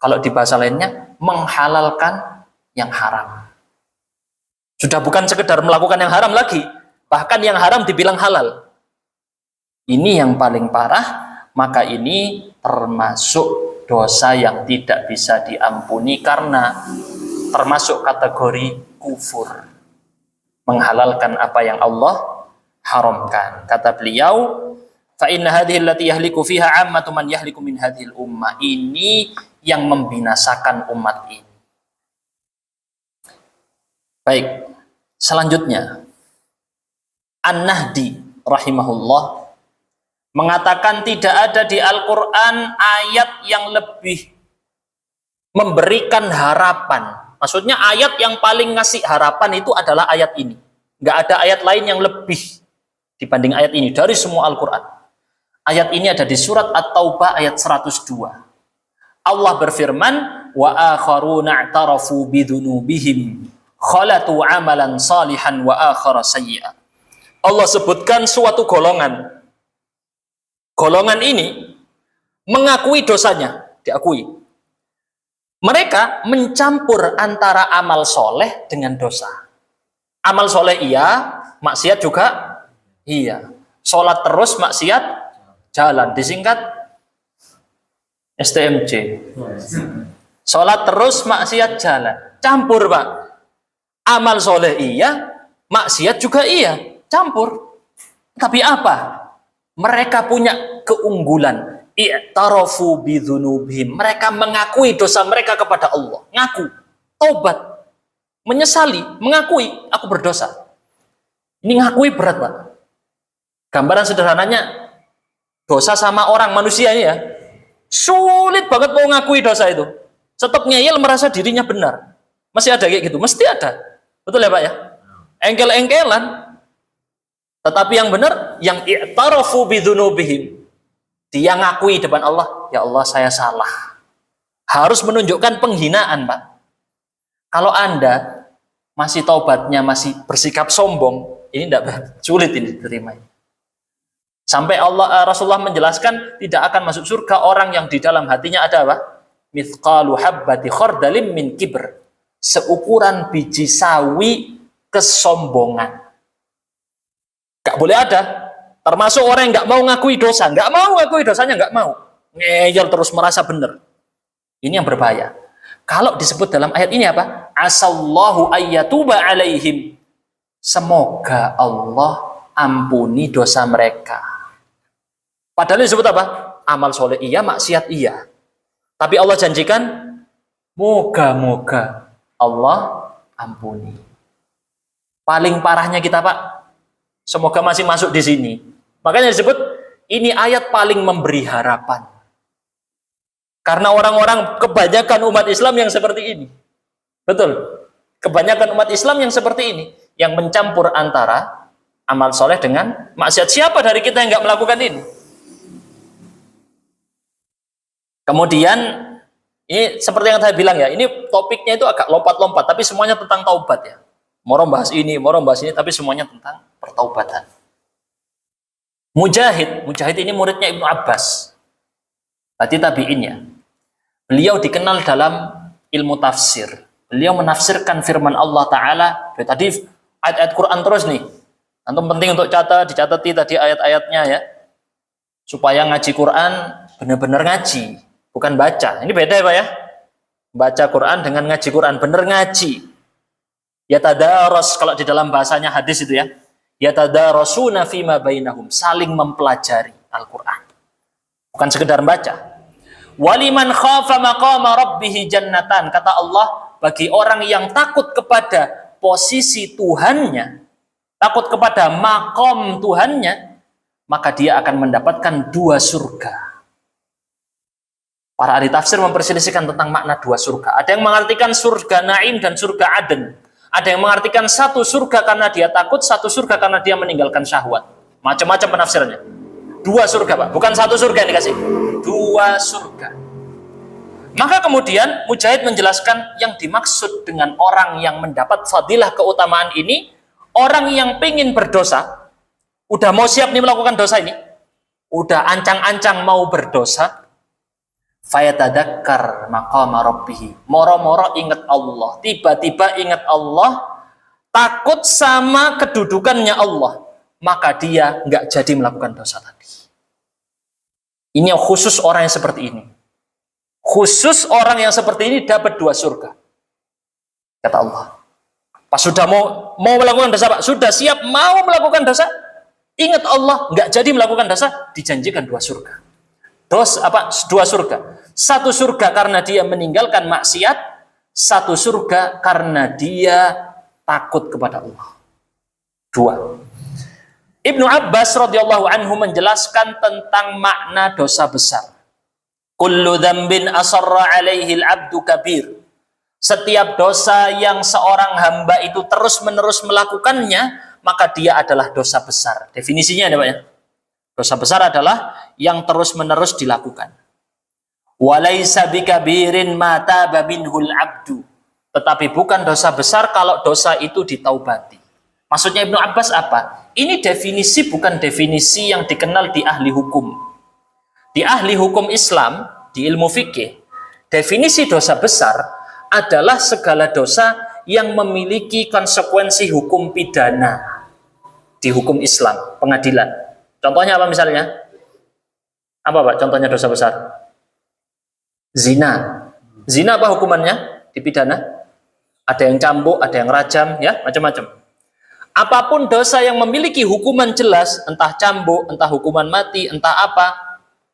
Kalau di bahasa lainnya, menghalalkan yang haram. Sudah bukan sekedar melakukan yang haram lagi, bahkan yang haram dibilang halal. Ini yang paling parah, maka ini termasuk dosa yang tidak bisa diampuni karena termasuk kategori kufur. Menghalalkan apa yang Allah haramkan. Kata beliau, fa inna hadhihi allati yahliku fiha ammatu man yahliku min hadhil ummah. Ini yang membinasakan umat ini. Baik, selanjutnya An-Nahdi rahimahullah mengatakan tidak ada di Al-Quran ayat yang lebih memberikan harapan. Maksudnya ayat yang paling ngasih harapan itu adalah ayat ini. Nggak ada ayat lain yang lebih dibanding ayat ini dari semua Al-Quran. Ayat ini ada di surat At-Taubah ayat 102. Allah berfirman, wa akharuna i'tarafu bidhunubihim khalatu amalan salihan wa akhara sayyi'a. Allah sebutkan suatu golongan. Golongan ini mengakui dosanya, diakui. Mereka mencampur antara amal soleh dengan dosa. Amal soleh iya, maksiat juga iya. Sholat terus, maksiat jalan, disingkat STMJ. Sholat terus, maksiat jalan. Campur, Pak. Amal soleh iya, maksiat juga iya. Campur. Tapi apa? Mereka punya keunggulan. I'tarafu bidzunubihim. Mereka mengakui dosa mereka kepada Allah. Ngaku. Taubat. Menyesali. Mengakui, aku berdosa. Ini ngakui berat, Pak. Gambaran sederhananya, dosa sama orang manusia ini ya, sulit banget mau ngakui dosa itu. Tetap ngeyel merasa dirinya benar. Masih ada kayak gitu? Mesti ada. Betul ya, Pak ya? Engkel-engkelan. Tetapi yang benar, yang i'tarafu bidzunubihim. Dia ngakui depan Allah, ya Allah saya salah. Harus menunjukkan penghinaan, Pak. Kalau Anda masih taubatnya masih bersikap sombong, ini tidak sulit ini diterima. Sampai Rasulullah menjelaskan tidak akan masuk surga orang yang di dalam hatinya ada apa? Mithqalu habbati khardalin min kibr. Seukuran biji sawi kesombongan. Gak boleh ada. Termasuk orang yang gak mau ngakui dosa. Gak mau ngakui dosanya, gak mau. Ngeyel terus merasa benar. Ini yang berbahaya. Kalau disebut dalam ayat ini apa? Asallahu ayyatuba alaihim. Semoga Allah ampuni dosa mereka. Padahal disebut apa? Amal soleh iya, maksiat iya. Tapi Allah janjikan, moga-moga Allah ampuni. Paling parahnya kita, Pak, semoga masih masuk di sini. Makanya disebut, ini ayat paling memberi harapan. Karena orang-orang kebanyakan umat Islam yang seperti ini. Betul. Kebanyakan umat Islam yang seperti ini. Yang mencampur antara amal soleh dengan maksiat. Siapa dari kita yang nggak melakukan ini? Kemudian, ini seperti yang saya bilang ya, ini topiknya itu agak lompat-lompat, tapi semuanya tentang taubat ya. Mau bahas ini, tapi semuanya tentang pertaubatan. Mujahid ini muridnya Ibnu Abbas. Berarti tabi'innya. Beliau dikenal dalam ilmu tafsir. Beliau menafsirkan firman Allah Ta'ala. Tadi ayat-ayat Quran terus nih. Antum penting untuk dicatati tadi ayat-ayatnya ya. Supaya ngaji Quran benar-benar ngaji. Bukan baca. Ini beda ya, Pak ya. Baca Quran dengan ngaji Quran. Benar ngaji. Yatadaros, kalau di dalam bahasanya hadis itu ya. Yatadarosuna fima bainahum. Saling mempelajari Al-Quran. Bukan sekedar baca. Waliman khafa maqama rabbihi jannatan. Kata Allah, bagi orang yang takut kepada posisi Tuhannya, takut kepada makom Tuhannya, maka dia akan mendapatkan 2 surga. Para ahli tafsir memperselisihkan tentang makna 2 surga. Ada yang mengartikan surga Naim dan surga Aden. Ada yang mengartikan 1 surga karena dia takut, 1 surga karena dia meninggalkan syahwat. Macam-macam penafsirannya. 2 surga, Pak. Bukan 1 surga yang dikasih. 2 surga. Maka kemudian Mujahid menjelaskan yang dimaksud dengan orang yang mendapat fadilah keutamaan ini, orang yang ingin berdosa, udah mau siap nih melakukan dosa ini, udah ancang-ancang mau berdosa, fayatadakkar maqama rabbih, moro-moro ingat Allah, tiba-tiba ingat Allah, takut sama kedudukannya Allah, maka dia nggak jadi melakukan dosa tadi. Ini khusus orang yang seperti ini. Khusus orang yang seperti ini dapat 2 surga. Kata Allah. Pas sudah mau melakukan dosa, Pak, sudah siap mau melakukan dosa, ingat Allah, nggak jadi melakukan dosa, dijanjikan 2 surga. 2 surga. 1 surga karena dia meninggalkan maksiat, 1 surga karena dia takut kepada Allah. 2. Ibnu Abbas radhiyallahu anhu menjelaskan tentang makna dosa besar. Kullu dzambin asarra alaihi al-'abdu kabir. Setiap dosa yang seorang hamba itu terus-menerus melakukannya, maka dia adalah dosa besar. Definisinya ada, Pak ya? Dosa besar adalah yang terus-menerus dilakukan. Walaisa bikabirin ma taba minhul 'abdu. Tetapi bukan dosa besar kalau dosa itu ditaubati. Maksudnya Ibnu Abbas apa? Ini definisi bukan definisi yang dikenal di ahli hukum. Di ahli hukum Islam, di ilmu fikih, definisi dosa besar adalah segala dosa yang memiliki konsekuensi hukum pidana di hukum Islam, pengadilan. Contohnya apa misalnya? Apa Pak contohnya dosa besar? Zina. Zina apa hukumannya? Dipidana. Ada yang cambuk, ada yang rajam, ya, macam-macam. Apapun dosa yang memiliki hukuman jelas, entah cambuk, entah hukuman mati, entah apa,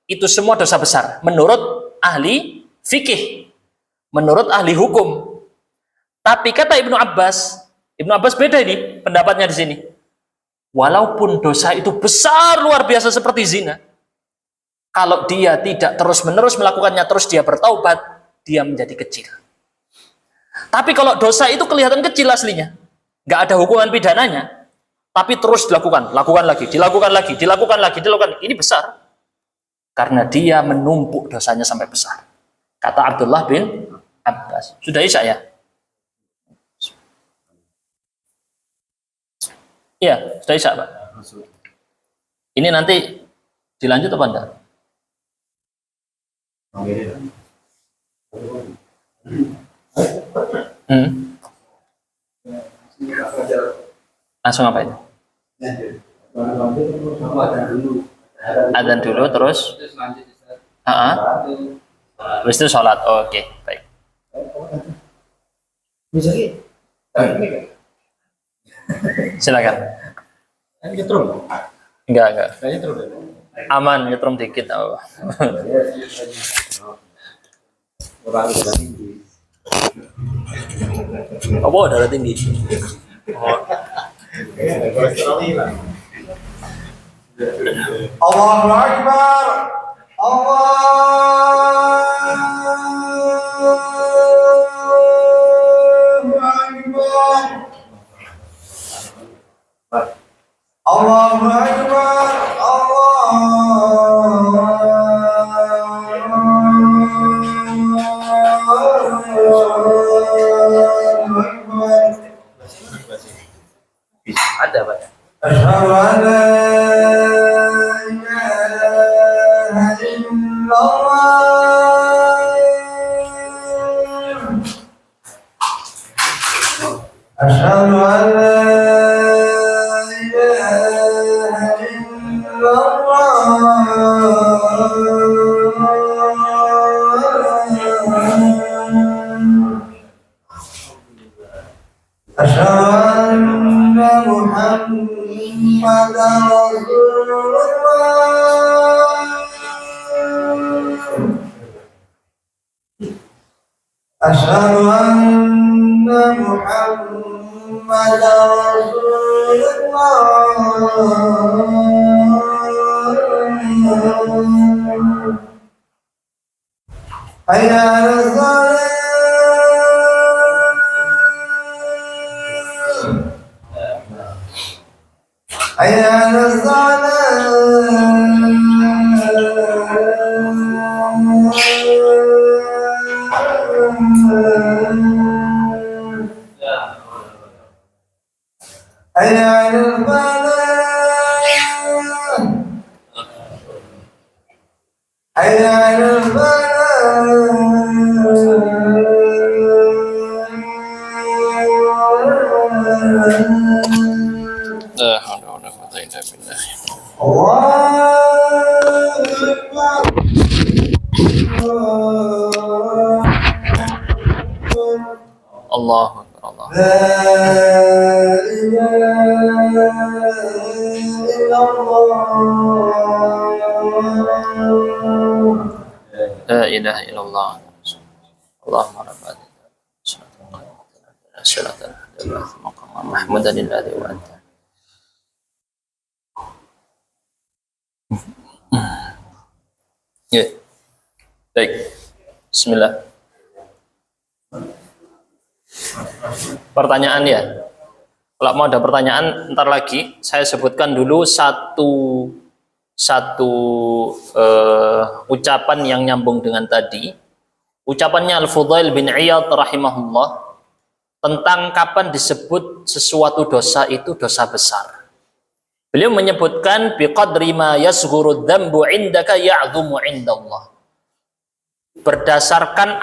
itu semua dosa besar menurut ahli fikih, menurut ahli hukum. Tapi kata Ibnu Abbas beda ini pendapatnya di sini. Walaupun dosa itu besar luar biasa seperti zina, kalau dia tidak terus-menerus melakukannya, terus dia bertaubat, dia menjadi kecil. Tapi kalau dosa itu kelihatan kecil aslinya, nggak ada hukuman pidananya, tapi terus dilakukan, dilakukan lagi, ini besar. Karena dia menumpuk dosanya sampai besar. Kata Abdullah bin Abbas. Sudah isya ya? Iya, sudah isya Pak. Ini nanti dilanjut apa enggak? Langsung apa itu? Adzan dulu terus habis itu sholat. Oke, baik. Silakan. Enggak. Aman, nyetrum dikit apa. Apa darah tinggi? Oh. Allahu Akbar. Allahu Akbar. Ada Pak. Asyhadu an la ilaha illallah. Asyhadu an la ilaha illallah. Asyhadu anna Muhammadan Rasulullah. Asyhadu anna Muhammadan Rasulullah. Hayya 'alas shalah. Hayya 'alas salah. Hayya 'alal falah. Hayya 'alal Allahu Akbar. Allah. La ilaha illallah. La ilaha illallah. Allahumma rabbana salatan Muhammadan lillahi wa anta. Ya. Baik. Bismillah. Pertanyaan ya. Kalau mau ada pertanyaan, ntar lagi saya sebutkan dulu satu ucapan yang nyambung dengan tadi. Ucapannya Al-Fudail bin Iyad rahimahullah tentang kapan disebut sesuatu dosa itu dosa besar. Beliau menyebutkan biqadri ma yasghuru dzambu 'indaka ya'dhumu 'indallah. Berdasarkan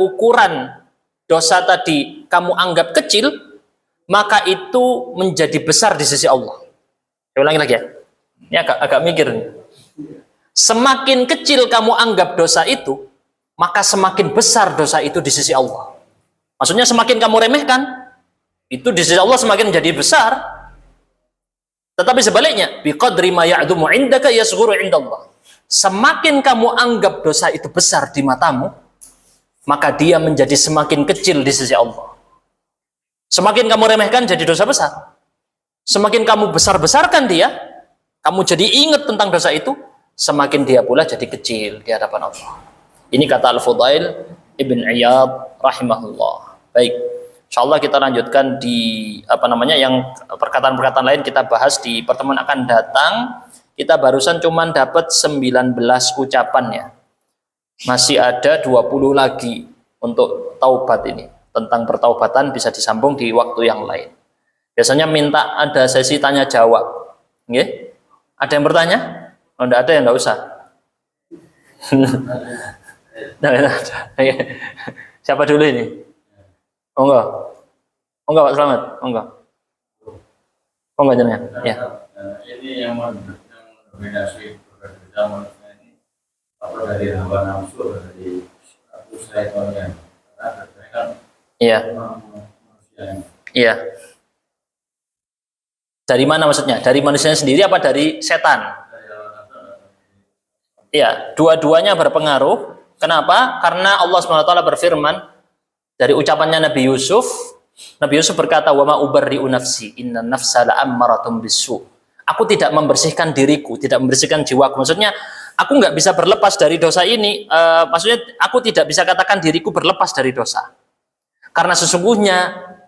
ukuran dosa tadi kamu anggap kecil, maka itu menjadi besar di sisi Allah. Saya ulangi lagi ya. Ini agak mikir nih. Semakin kecil kamu anggap dosa itu, maka semakin besar dosa itu di sisi Allah. Maksudnya semakin kamu remehkan, itu di sisi Allah semakin menjadi besar. Tetapi sebaliknya, biqadri ma ya'dumu 'indaka yasghuru 'indallah. Semakin kamu anggap dosa itu besar di matamu, maka dia menjadi semakin kecil di sisi Allah. Semakin kamu remehkan jadi dosa besar. Semakin kamu besar-besarkan dia, kamu jadi ingat tentang dosa itu, semakin dia pula jadi kecil di hadapan Allah. Ini kata Al-Fudail Ibn Iyad rahimahullah. Baik, insyaallah kita lanjutkan di yang perkataan-perkataan lain kita bahas di pertemuan akan datang. Kita barusan cuman dapat 19 ucapan ya. Masih ada 20 lagi untuk taubat ini. Tentang pertaubatan bisa disambung di waktu yang lain. Biasanya minta ada sesi tanya jawab. Nggih? Ada yang bertanya? Oh, enggak ada ya, enggak usah. Siapa dulu ini? Oh enggak. Oh enggak, Pak Selamat. Oh enggak. Oh enggak jenengan. Ya. Ini yang mendominasi berbeda manusia ini apa dari hawa nafsu atau dari aku saya yang karena kan Iya. manusia yang Iya. Dari mana maksudnya? Dari manusia sendiri apa dari setan? Iya, dua-duanya berpengaruh. Kenapa? Karena Allah SWT berfirman dari ucapannya Nabi Yusuf. Nabi Yusuf berkata, "Wa ma ubarri'u nafsi, inna nafsa la'ammaratun bisu." Aku tidak membersihkan diriku, tidak membersihkan jiwaku. Maksudnya, aku nggak bisa berlepas dari dosa ini. Maksudnya, aku tidak bisa katakan diriku berlepas dari dosa. Karena sesungguhnya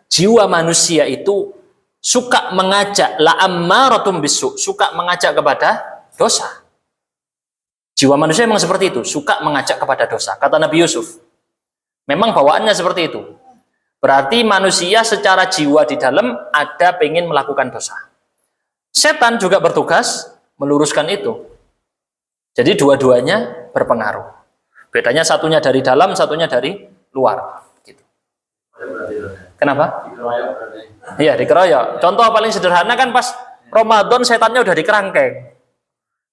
jiwa manusia itu suka mengajak la'ammaratun bisu, suka mengajak kepada dosa. Jiwa manusia memang seperti itu, suka mengajak kepada dosa. Kata Nabi Yusuf, memang bawaannya seperti itu. Berarti manusia secara jiwa di dalam ada pengen melakukan dosa. Setan juga bertugas meluruskan itu. Jadi dua-duanya berpengaruh. Bedanya satunya dari dalam, satunya dari luar. Gitu. Kenapa? Iya, dikeroyok. Contoh paling sederhana kan pas Ramadan setannya udah dikerangkeng.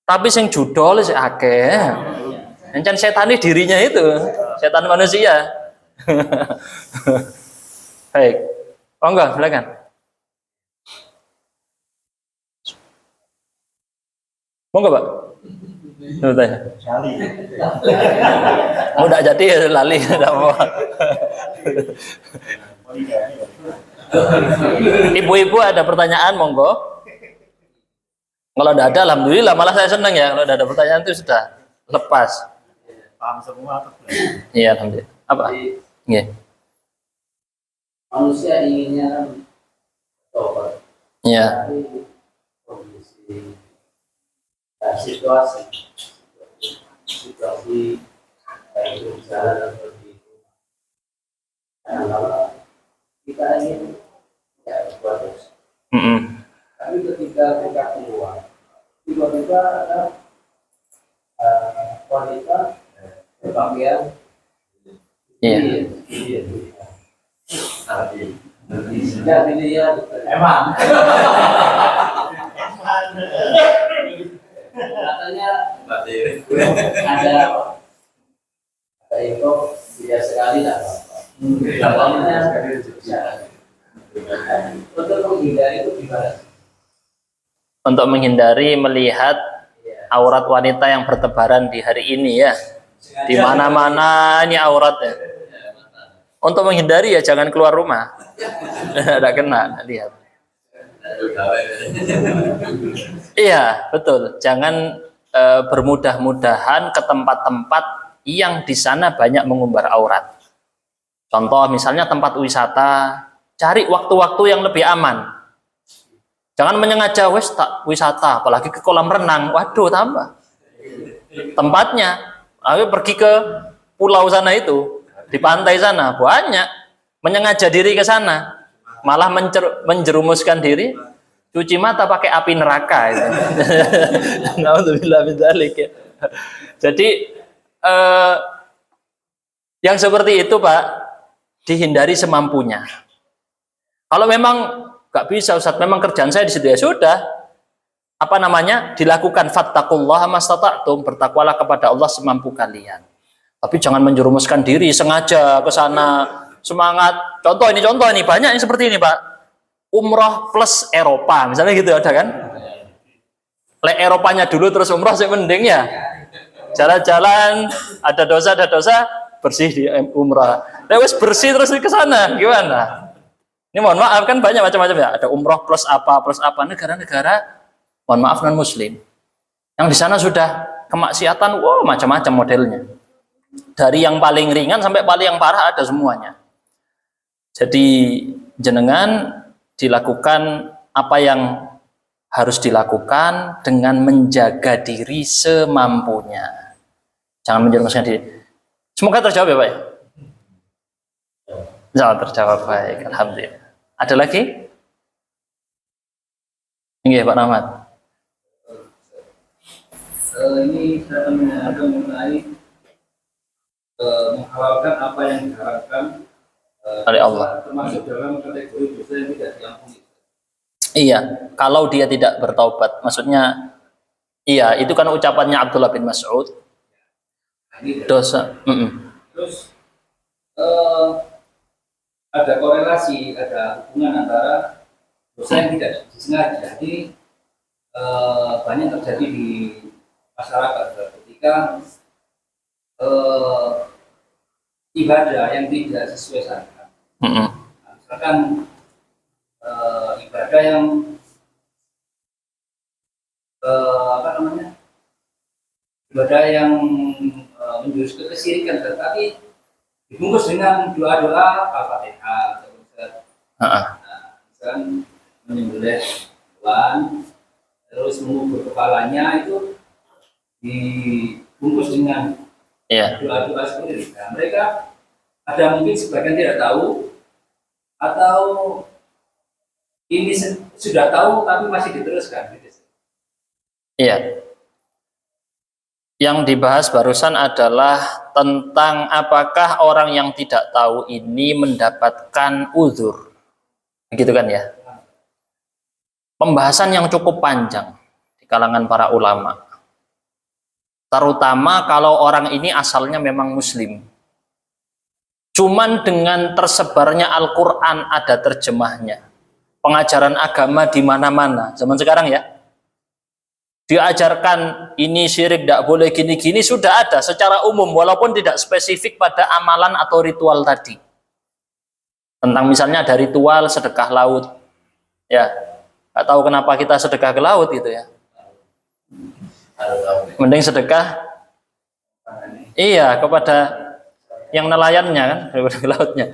Tapi sing judol sing akeh. Encen setane dirinya itu, setan manusia. Baik. Oh enggak, silakan. Mau enggak, Pak? Tanya. Mau enggak jadi lali enggak mau. Ibu-ibu ada pertanyaan, monggo. Kalau enggak ada, alhamdulillah, malah saya senang ya. Kalau enggak ada pertanyaan itu sudah lepas. paham semua. Iya, alhamdulillah. Apa? Iya. Manusia inginnya tobat. Iya. Tapi kondisi situasi itu jalan seperti itu. Nah, kalau kita ingin berbuat dosa, tapi ketika kita keluar, tiba-tiba ada wanita berpakaian tidak dilihat emang katanya ada itu tidak sekali lah katanya untuk menghindari itu gimana? Untuk menghindari melihat aurat wanita yang bertebaran di hari ini ya, di mana-mana ini auratnya. Untuk menghindari ya jangan keluar rumah, tidak kena, lihat. Iya betul, jangan bermudah-mudahan ke tempat-tempat yang di sana banyak mengumbar aurat. Contoh misalnya tempat wisata, cari waktu-waktu yang lebih aman. Jangan menyengaja wisata, apalagi ke kolam renang. Waduh, tambah tempatnya. Ayo pergi ke pulau sana itu, di pantai sana banyak. Menyengaja diri ke sana, malah menjerumuskan diri, cuci mata pakai api neraka. Nauzubillah min dzalik ya. Jadi yang seperti itu Pak, dihindari semampunya. Kalau memang nggak bisa Ustaz, memang kerjaan saya di situ ya sudah. apa namanya, dilakukan fattaqullaha mastata'tum, bertakwalah kepada Allah semampu kalian. Tapi jangan menjerumuskan diri sengaja ke sana, semangat. Contoh ini banyak yang seperti ini, Pak. Umroh plus Eropa, misalnya gitu ada kan? Lek Eropanya dulu terus umroh sih mending ya. Jalan-jalan ada dosa bersih di umrah. Lewat bersih terus ke sana gimana? Ini mohon maaf kan banyak macam-macam ya. Ada umroh plus apa negara-negara mohon maaf non muslim. Yang di sana sudah kemaksiatan, wow macam-macam modelnya. Dari yang paling ringan sampai paling yang parah ada semuanya. Jadi jenengan dilakukan apa yang harus dilakukan dengan menjaga diri semampunya. Jangan menjerumuskan diri. Semoga terjawab ya Pak ya? Jangan terjawab, baik. Alhamdulillah. Ada lagi? Ini Pak Rahmat. Ini saya menanyakan mengenai menghalalkan apa yang diharapkan oleh Allah. termasuk dalam kategori dosa yang tidak diampuni. Iya, kalau dia tidak bertaubat, maksudnya iya, itu kan ucapannya Abdullah bin Mas'ud. Dosa. Terus ada korelasi, ada hubungan antara dosa yang tidak disengaja. Jadi banyak terjadi di masyarakat ketika ibadah yang tidak sesuai syariat. Nah, misalkan ibadah yang ibadah yang menjurus ke kesyirikan, tetapi dibungkus dengan doa-doa Al-Fatihah, misalkan menyembelih hewan, terus mengubur kepalanya itu dibungkus dengan doa-doa seperti itu. Nah, mereka ada mungkin sebagian tidak tahu atau ini sudah tahu tapi masih diteruskan. Iya. Yang dibahas barusan adalah tentang apakah orang yang tidak tahu ini mendapatkan uzur. Begitu kan ya? Pembahasan yang cukup panjang di kalangan para ulama. Terutama kalau orang ini asalnya memang muslim. Cuman dengan tersebarnya Al-Quran ada terjemahnya. Pengajaran agama di mana-mana. Zaman sekarang ya. Diajarkan ini syirik, tidak boleh gini-gini, sudah ada secara umum walaupun tidak spesifik pada amalan atau ritual tadi. Tentang misalnya ada ritual sedekah laut, ya nggak tahu kenapa kita sedekah ke laut gitu ya. Mending sedekah, iya kepada yang nelayannya kan daripada ke lautnya.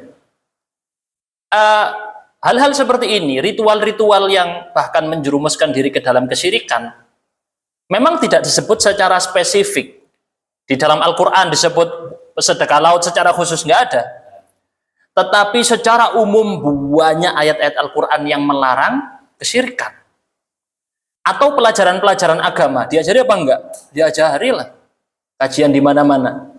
Hal-hal seperti ini, ritual-ritual yang bahkan menjerumuskan diri ke dalam kesyirikan, memang tidak disebut secara spesifik. Di dalam Al-Quran disebut sedekah laut secara khusus, nggak ada. Tetapi secara umum banyak ayat-ayat Al-Quran yang melarang kesyirikan. Atau pelajaran-pelajaran agama, diajari apa enggak? Diajari lah. Kajian di mana-mana.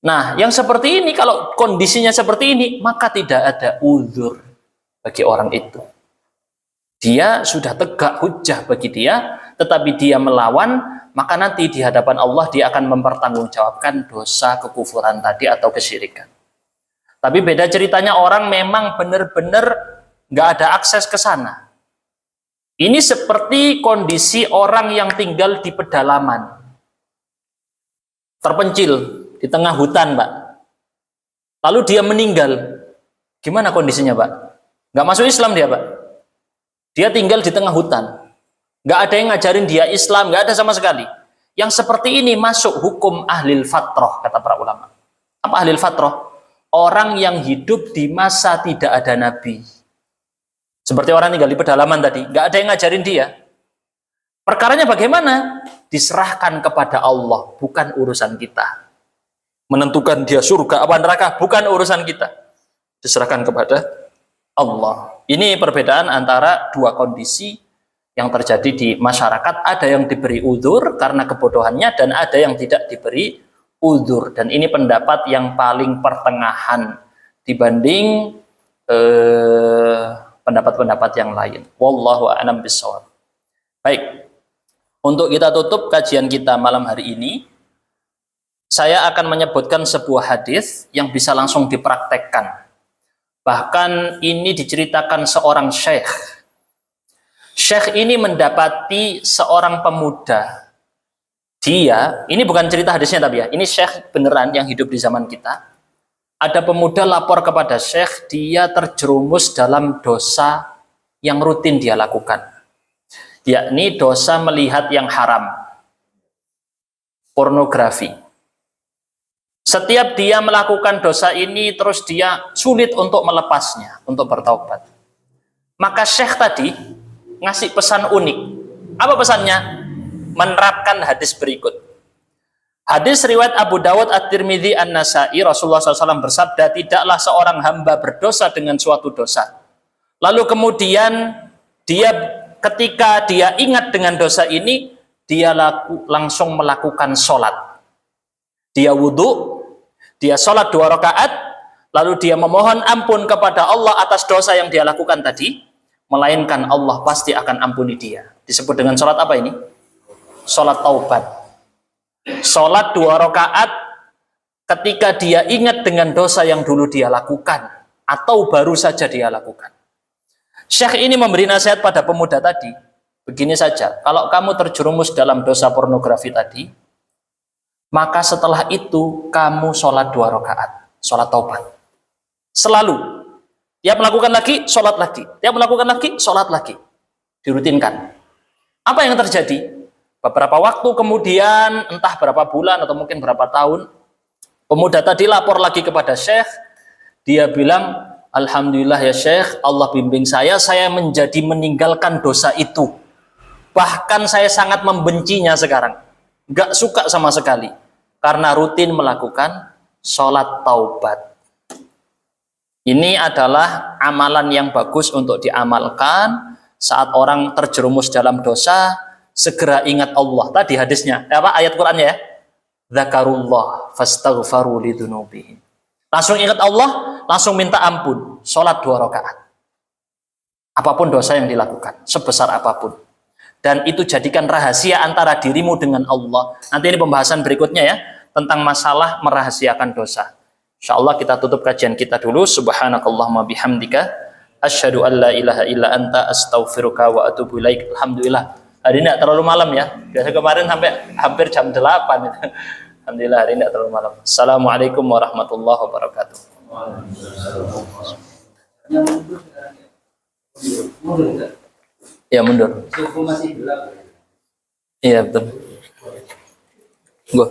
Nah, yang seperti ini, kalau kondisinya seperti ini, maka tidak ada uzur bagi orang itu. Dia sudah tegak hujjah bagi dia, tetapi dia melawan, maka nanti di hadapan Allah dia akan mempertanggungjawabkan dosa kekufuran tadi atau kesyirikan. Tapi beda ceritanya orang memang benar-benar nggak ada akses ke sana. Ini seperti kondisi orang yang tinggal di pedalaman, terpencil di tengah hutan, Pak. Lalu dia meninggal. Gimana kondisinya, Pak? Nggak masuk Islam dia, Pak. Dia tinggal di tengah hutan. Nggak ada yang ngajarin dia Islam, nggak ada sama sekali. Yang seperti ini masuk hukum ahlil fatrah, kata para ulama. Apa ahlil fatrah? Orang yang hidup di masa tidak ada nabi. Seperti orang tinggal di pedalaman tadi, nggak ada yang ngajarin dia. Perkaranya bagaimana? Diserahkan kepada Allah, bukan urusan kita. Menentukan dia surga apa neraka, bukan urusan kita. Diserahkan kepada Allah. Ini perbedaan antara dua kondisi yang terjadi di masyarakat. Ada yang diberi uzur karena kebodohannya dan ada yang tidak diberi uzur. Dan ini pendapat yang paling pertengahan dibanding pendapat-pendapat yang lain. Wallahu a'lam bishawab. Baik, untuk kita tutup kajian kita malam hari ini, saya akan menyebutkan sebuah hadis yang bisa langsung dipraktekkan. Bahkan ini diceritakan seorang syekh. Syekh ini mendapati seorang pemuda. Dia, ini bukan cerita hadisnya tapi ya, ini syekh beneran yang hidup di zaman kita. Ada pemuda lapor kepada syekh, dia terjerumus dalam dosa yang rutin dia lakukan. Yakni dosa melihat yang haram, pornografi. Setiap dia melakukan dosa ini, terus dia sulit untuk melepasnya, untuk bertaubat. Maka syekh tadi ngasih pesan unik. Apa pesannya? Menerapkan hadis berikut. Hadis riwayat Abu Dawud, At-Tirmidzi, An-Nasai, Rasulullah SAW bersabda, tidaklah seorang hamba berdosa dengan suatu dosa. Lalu kemudian ketika dia ingat dengan dosa ini, dia langsung melakukan sholat. Dia wudhu, dia sholat 2 rakaat, lalu dia memohon ampun kepada Allah atas dosa yang dia lakukan tadi, melainkan Allah pasti akan ampuni dia. Disebut dengan sholat apa ini? Sholat taubat. Sholat 2 rakaat ketika dia ingat dengan dosa yang dulu dia lakukan, atau baru saja dia lakukan. Syekh ini memberi nasihat pada pemuda tadi, begini saja, kalau kamu terjerumus dalam dosa pornografi tadi, maka setelah itu kamu sholat 2 rakaat, sholat taubat. Selalu, dia melakukan lagi, sholat lagi, dia melakukan lagi, sholat lagi, dirutinkan. Apa yang terjadi? Beberapa waktu kemudian, entah berapa bulan atau mungkin berapa tahun, pemuda tadi lapor lagi kepada Syekh, dia bilang, alhamdulillah ya Syekh, Allah bimbing saya meninggalkan dosa itu. Bahkan saya sangat membencinya sekarang. Gak suka sama sekali. Karena rutin melakukan sholat taubat. Ini adalah amalan yang bagus untuk diamalkan saat orang terjerumus dalam dosa, segera ingat Allah. Tadi hadisnya, ayat Qur'annya ya. Dzakarullah fastaghfaru lidzunubihim. Langsung ingat Allah, langsung minta ampun. Sholat 2 rakaat. Apapun dosa yang dilakukan, sebesar apapun. Dan itu jadikan rahasia antara dirimu dengan Allah. Nanti ini pembahasan berikutnya ya, tentang masalah merahasiakan dosa. InsyaAllah kita tutup kajian kita dulu. Subhanakallahumma bihamdika, asyhadu an la ilaha illa anta, astaghfiruka wa atubu ilaik. Alhamdulillah, hari ini tidak terlalu malam ya. Biasa kemarin sampai hampir jam 8 itu. Alhamdulillah hari ini tidak terlalu malam. Assalamualaikum warahmatullahi wabarakatuh. Ya mundur. Suhu masih gelap. Iya betul. Gue.